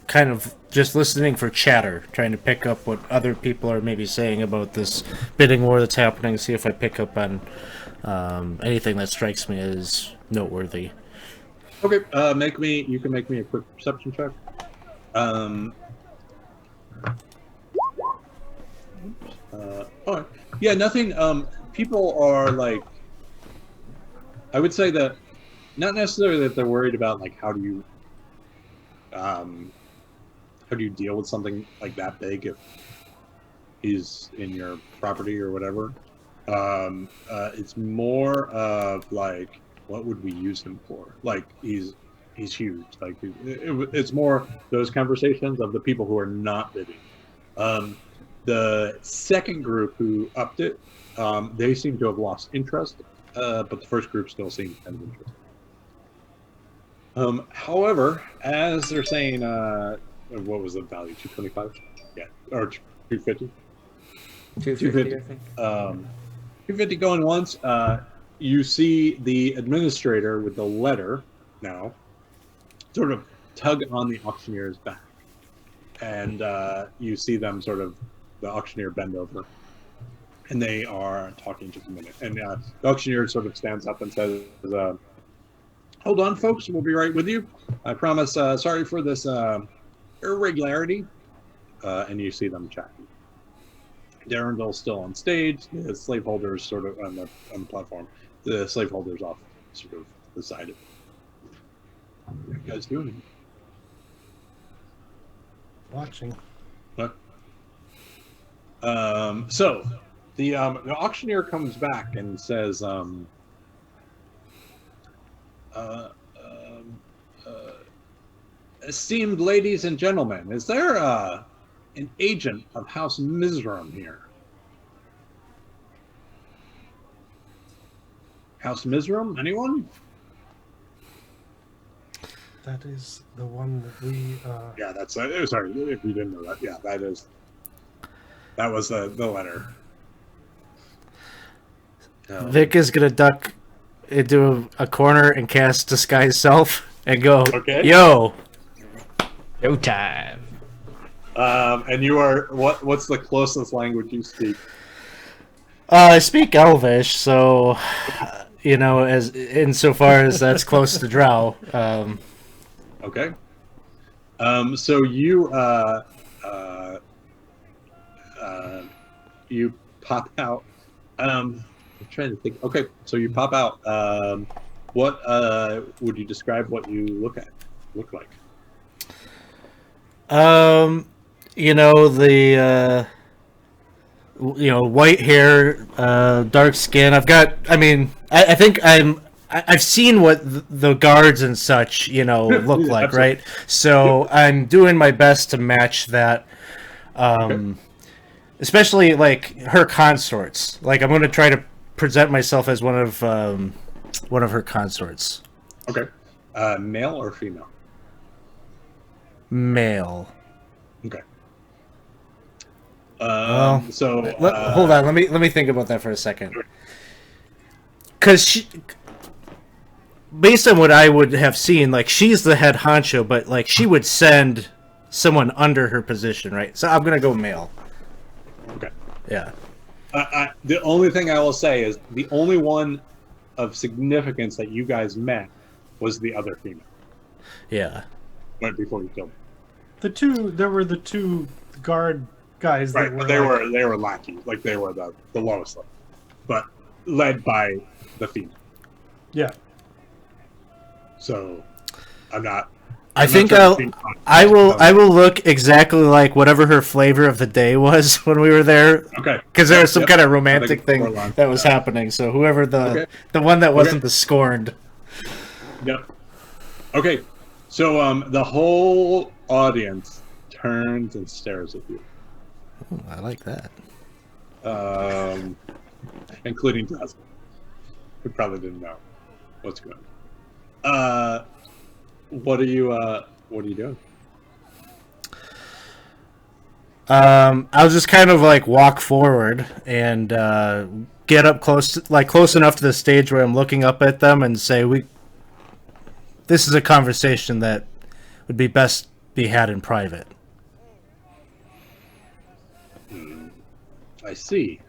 S5: kind of just listening for chatter, trying to pick up what other people are maybe saying about this bidding war that's happening, see if I pick up on anything that strikes me as noteworthy.
S1: Okay. You can make me a quick perception check. Oh, yeah, nothing. People are like, I would say that not necessarily that they're worried about like how do you deal with something like that big if he's in your property or whatever. It's more of like, what would we use him for? Like he's huge. Like it's more those conversations of the people who are not bidding. The second group who upped it, they seem to have lost interest, but the first group still seems kind of interested. However, as they're saying, what was the value? 225? Yeah, or 250?
S3: 250, I think.
S1: 250 going once. You see the administrator with the letter now sort of tug on the auctioneer's back. And you see them sort of, the auctioneer bend over. And they are talking just a minute. And the auctioneer sort of stands up and says, hold on, folks, we'll be right with you. I promise, sorry for this irregularity. And you see them chatting. Darrenville's still on stage. The slaveholder's sort of on the platform. The slaveholder's off sort of the side of it. What are you guys doing?
S4: Watching.
S1: What? So the auctioneer comes back and says, esteemed ladies and gentlemen, is there an agent of House Mizram here? House Mizram? Anyone?
S4: That is the one that we.
S1: Yeah, that's sorry if you didn't know that. Yeah, that was the letter.
S5: Vic is gonna duck into a corner and cast Disguise Self and go,
S1: Okay.
S5: Yo!
S3: No time.
S1: And you are what's the closest language you speak?
S5: I speak Elvish, so as insofar as that's close to Drow.
S1: Okay. So you pop out. I'm trying to think. Okay, so you pop out. What would you describe what you look like?
S5: The white hair, dark skin. I think I've seen what the guards and such, look like,
S1: Absolutely.
S5: right? So I'm doing my best to match that.
S1: Okay.
S5: Especially like her consorts. Like I'm going to try to present myself as one of her consorts.
S1: Okay. Male or female?
S5: Male.
S1: Okay.
S5: Well,
S1: So
S5: hold on. Let me think about that for a second. Because based on what I would have seen, like she's the head honcho, but like she would send someone under her position, right? So I'm gonna go male.
S1: Okay.
S5: Yeah.
S1: The only thing I will say is the only one of significance that you guys met was the other female.
S5: Yeah.
S1: Right before you killed her.
S4: There were the two guard guys
S1: Right,
S4: that
S1: but
S4: were
S1: they were lackeys, like they were the lowest level, but led by the female.
S4: Yeah.
S1: So I
S5: will look exactly like whatever her flavor of the day was when we were there.
S1: Okay.
S5: Because there was some kind of romantic thing
S1: Orlon.
S5: that was happening. So whoever the one that wasn't the scorned.
S1: Yep. Okay. So the whole audience turns and stares at you.
S5: Ooh, I like that.
S1: Including Drazen, who probably didn't know what's going on. What are you doing?
S5: I'll just kind of like walk forward and get up close enough to the stage where I'm looking up at them and say, this is a conversation that would be best be had in private.
S1: I see.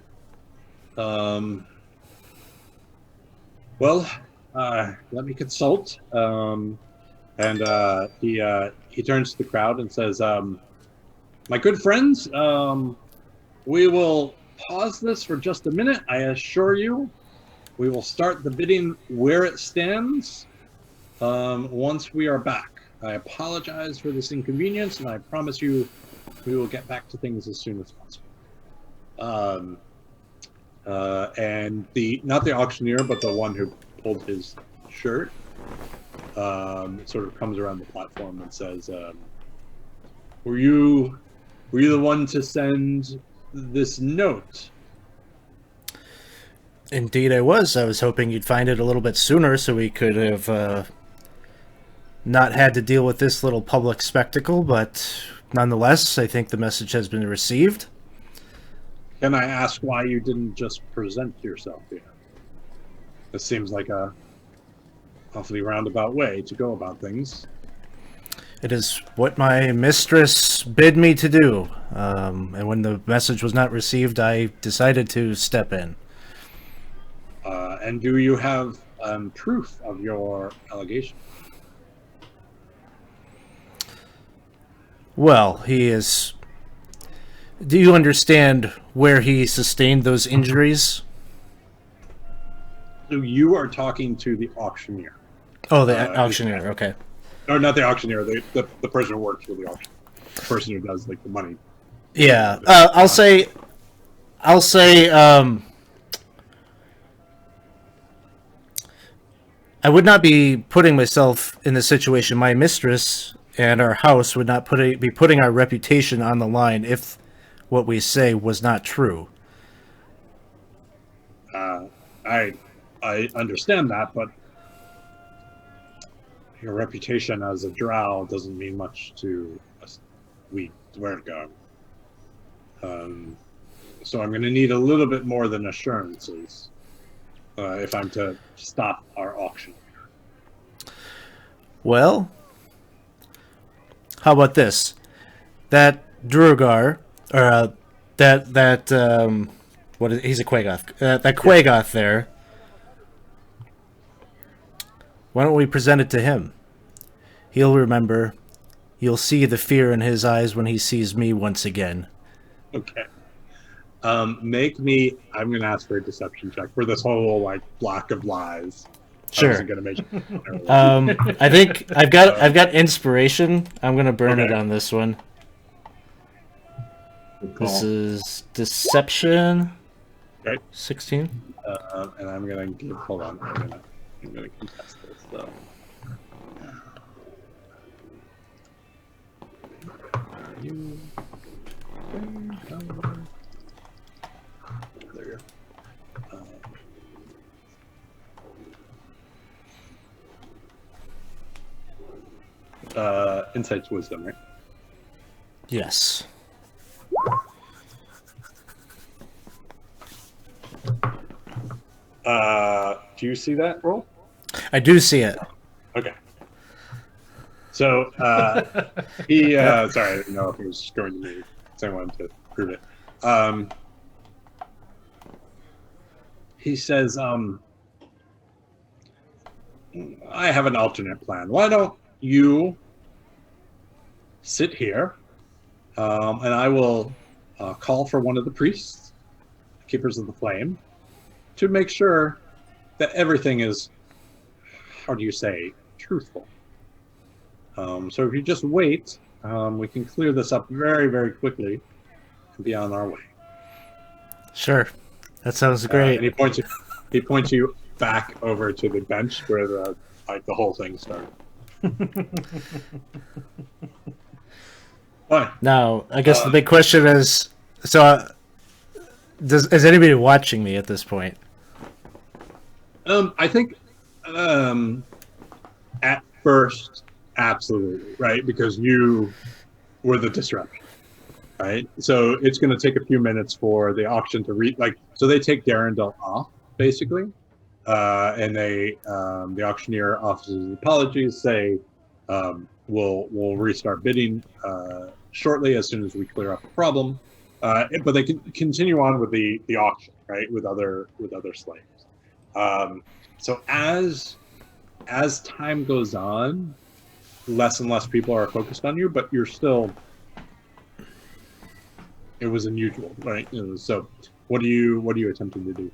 S1: Well, let me consult. And he turns to the crowd and says, "My good friends, we will pause this for just a minute. I assure you, we will start the bidding where it stands once we are back. I apologize for this inconvenience, and I promise you, we will get back to things as soon as possible." And not the auctioneer, but the one who pulled his shirt, sort of comes around the platform and says, were you the one to send this note?
S5: Indeed I was. I was hoping you'd find it a little bit sooner so we could have not had to deal with this little public spectacle, but nonetheless, I think the message has been received.
S1: Can I ask why you didn't just present yourself here? This seems like a awfully roundabout way to go about things.
S5: It is what my mistress bid me to do. And when the message was not received, I decided to step in.
S1: And do you have proof of your allegation?
S5: Well, he is... Do you understand where he sustained those injuries?
S1: So you are talking to the auctioneer.
S5: Oh, the auctioneer, okay.
S1: Or not the auctioneer, the person who works for the auction. The person who does like the money.
S5: Yeah, I'll say I would not be putting myself in this situation. My mistress and our house would not be putting our reputation on the line if what we say was not true.
S1: I understand that, but your reputation as a drow doesn't mean much to us. We swear to God. So I'm going to need a little bit more than assurances if I'm to stop our auction.
S5: Well, how about this? That Drugar, or he's a Quagoth. That Quagoth there. Why don't we present it to him? He'll remember. You'll see the fear in his eyes when he sees me once again.
S1: Okay. Make me. I'm going to ask for a deception check for this whole like block of lies. I
S5: Sure.
S1: wasn't going to make it.
S5: I think I've got inspiration. I'm going to burn it on this one.
S2: Good call.
S5: This is deception.
S1: Okay.
S5: 16.
S1: And I'm going to give. Hold on. I'm going to contest this though. You. There you go. Insight's wisdom, right?
S5: Yes.
S1: Do you see that roll?
S5: I do see it.
S1: Okay. So he sorry, I didn't know if he was going to me. So I wanted to prove it. He says, I have an alternate plan. Why don't you sit here, and I will call for one of the priests, keepers of the flame, to make sure that everything is, how do you say, truthful. So if you just wait, we can clear this up very, very quickly and be on our way.
S5: Sure. That sounds great.
S1: And he points you back over to the bench where the whole thing started. What?
S5: Now, I guess the big question is, so is anybody watching me at this point?
S1: I think at first, absolutely, right? Because you were the disruption, right? So it's going to take a few minutes for the auction to so they take Darendel off, basically, and they the auctioneer offers his apologies, say we'll restart bidding shortly as soon as we clear up the problem, but they can continue on with the auction, right, with other slaves. So as time goes on, less and less people are focused on you, but you're still. It was unusual, right? So, what are you attempting to do?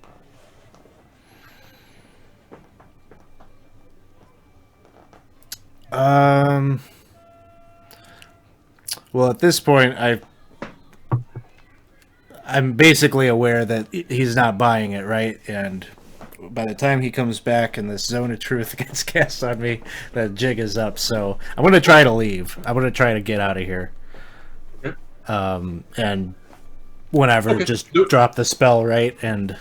S5: Well, at this point, I'm basically aware that he's not buying it, right? And by the time he comes back and this zone of truth gets cast on me, that jig is up. So I'm going to try to leave. I'm going to try to get out of here.
S1: Okay.
S5: And whenever, just drop the spell, right? And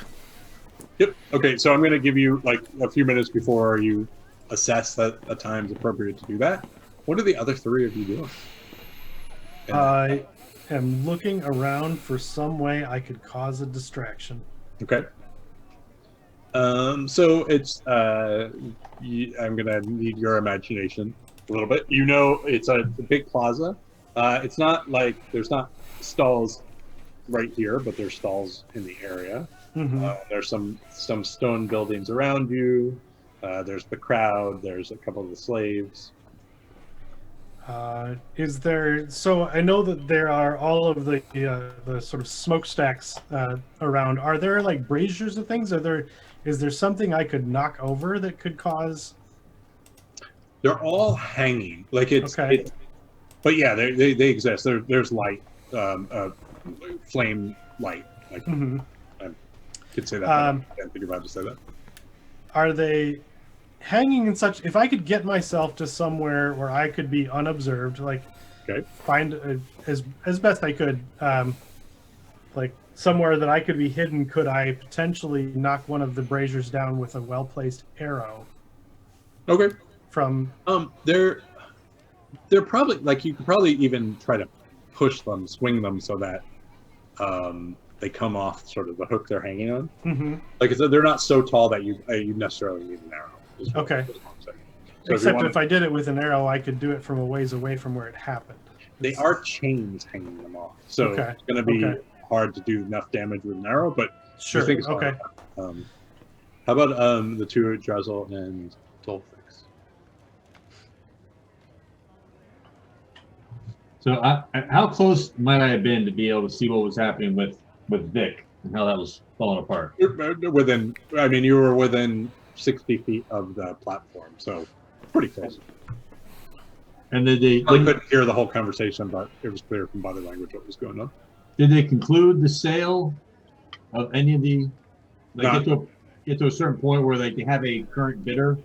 S1: Yep. Okay, so I'm going to give you like a few minutes before you assess that a time's appropriate to do that. What are the other three of you doing?
S4: I am looking around for some way I could cause a distraction.
S1: Okay. So it's I'm gonna need your imagination a little bit. It's a big plaza. It's not like there's not stalls right here, but there's stalls in the area.
S4: Mm-hmm.
S1: There's some stone buildings around you. There's the crowd. There's a couple of the slaves.
S4: Is there? So I know that there are all of the sort of smokestacks around. Are there like braziers and things? Is there something I could knock over that could cause?
S1: They're all hanging. Like it's.
S4: Okay.
S1: But yeah, they exist. There's light, flame light. Like
S4: Mm-hmm.
S1: I could say that. But I can't think about to say that.
S4: Are they hanging in such? If I could get myself to somewhere where I could be unobserved, like find as best I could, like somewhere that I could be hidden, could I potentially knock one of the braziers down with a well-placed arrow?
S1: Okay.
S4: From
S1: they're probably like you could probably even try to push them, swing them so that they come off sort of the hook they're hanging on.
S4: Mm-hmm.
S1: Like I said, they're not so tall that you necessarily need an arrow.
S4: Okay.
S1: So
S4: Except if I did it with an arrow, I could do it from a ways away from where it happened.
S1: they are chains hanging them off, so
S4: Okay.
S1: it's going to be hard to do enough damage with an arrow, but
S4: Sure.
S1: I think it's
S4: Okay.
S1: fine. How about the two Drazzle and Dolphix?
S2: So, how close might I have been to be able to see what was happening with Vic and how that was falling apart?
S1: Within, I mean, you were within 60 feet of the platform, so pretty close.
S2: And did
S1: I couldn't hear the whole conversation, but it was clear from body language what was going on.
S2: they conclude the sale of any of the like
S1: Not-
S2: get to a certain point where they can have a current bidder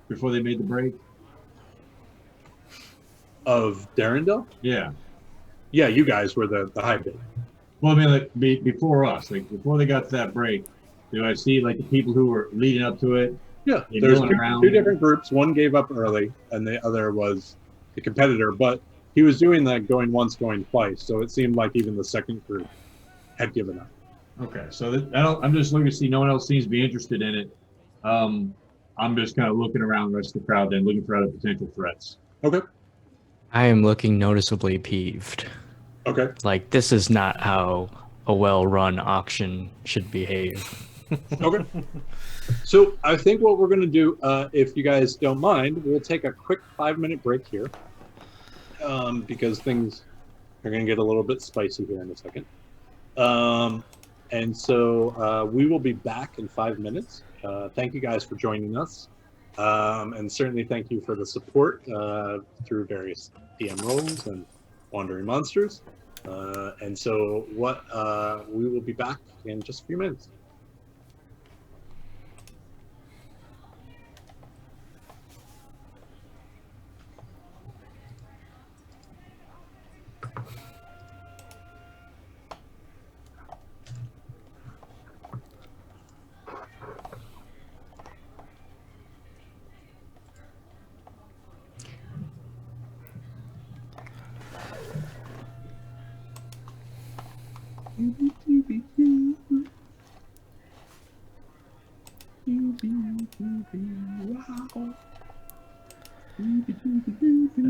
S2: before they made the break?
S1: Of Darendil?
S2: Yeah.
S1: Yeah, you guys were the high bid.
S2: Well, I mean, like before us, like before they got to that break, do I see like the people who were leading up to it?
S1: Yeah,
S2: They
S1: there's
S2: milling around.
S1: two different groups. One gave up early, and the other was the competitor. But he was doing that going once, going twice. So it seemed like even the second group had given up.
S2: Okay, so I'm just looking to see. No one else seems to be interested in it. I'm just kind of looking around the rest of the crowd, then looking for other potential threats.
S1: Okay.
S3: I am looking noticeably peeved.
S1: Okay.
S3: Like, this is not how a well-run auction should behave.
S1: Okay. So I think what we're going to do, if you guys don't mind, we'll take a quick 5-minute break here, because things are going to get a little bit spicy here in a second. And so we will be back in 5 minutes. Thank you guys for joining us. And certainly thank you for the support through various DM roles and Wandering Monsters. And so we will be back in just a few minutes.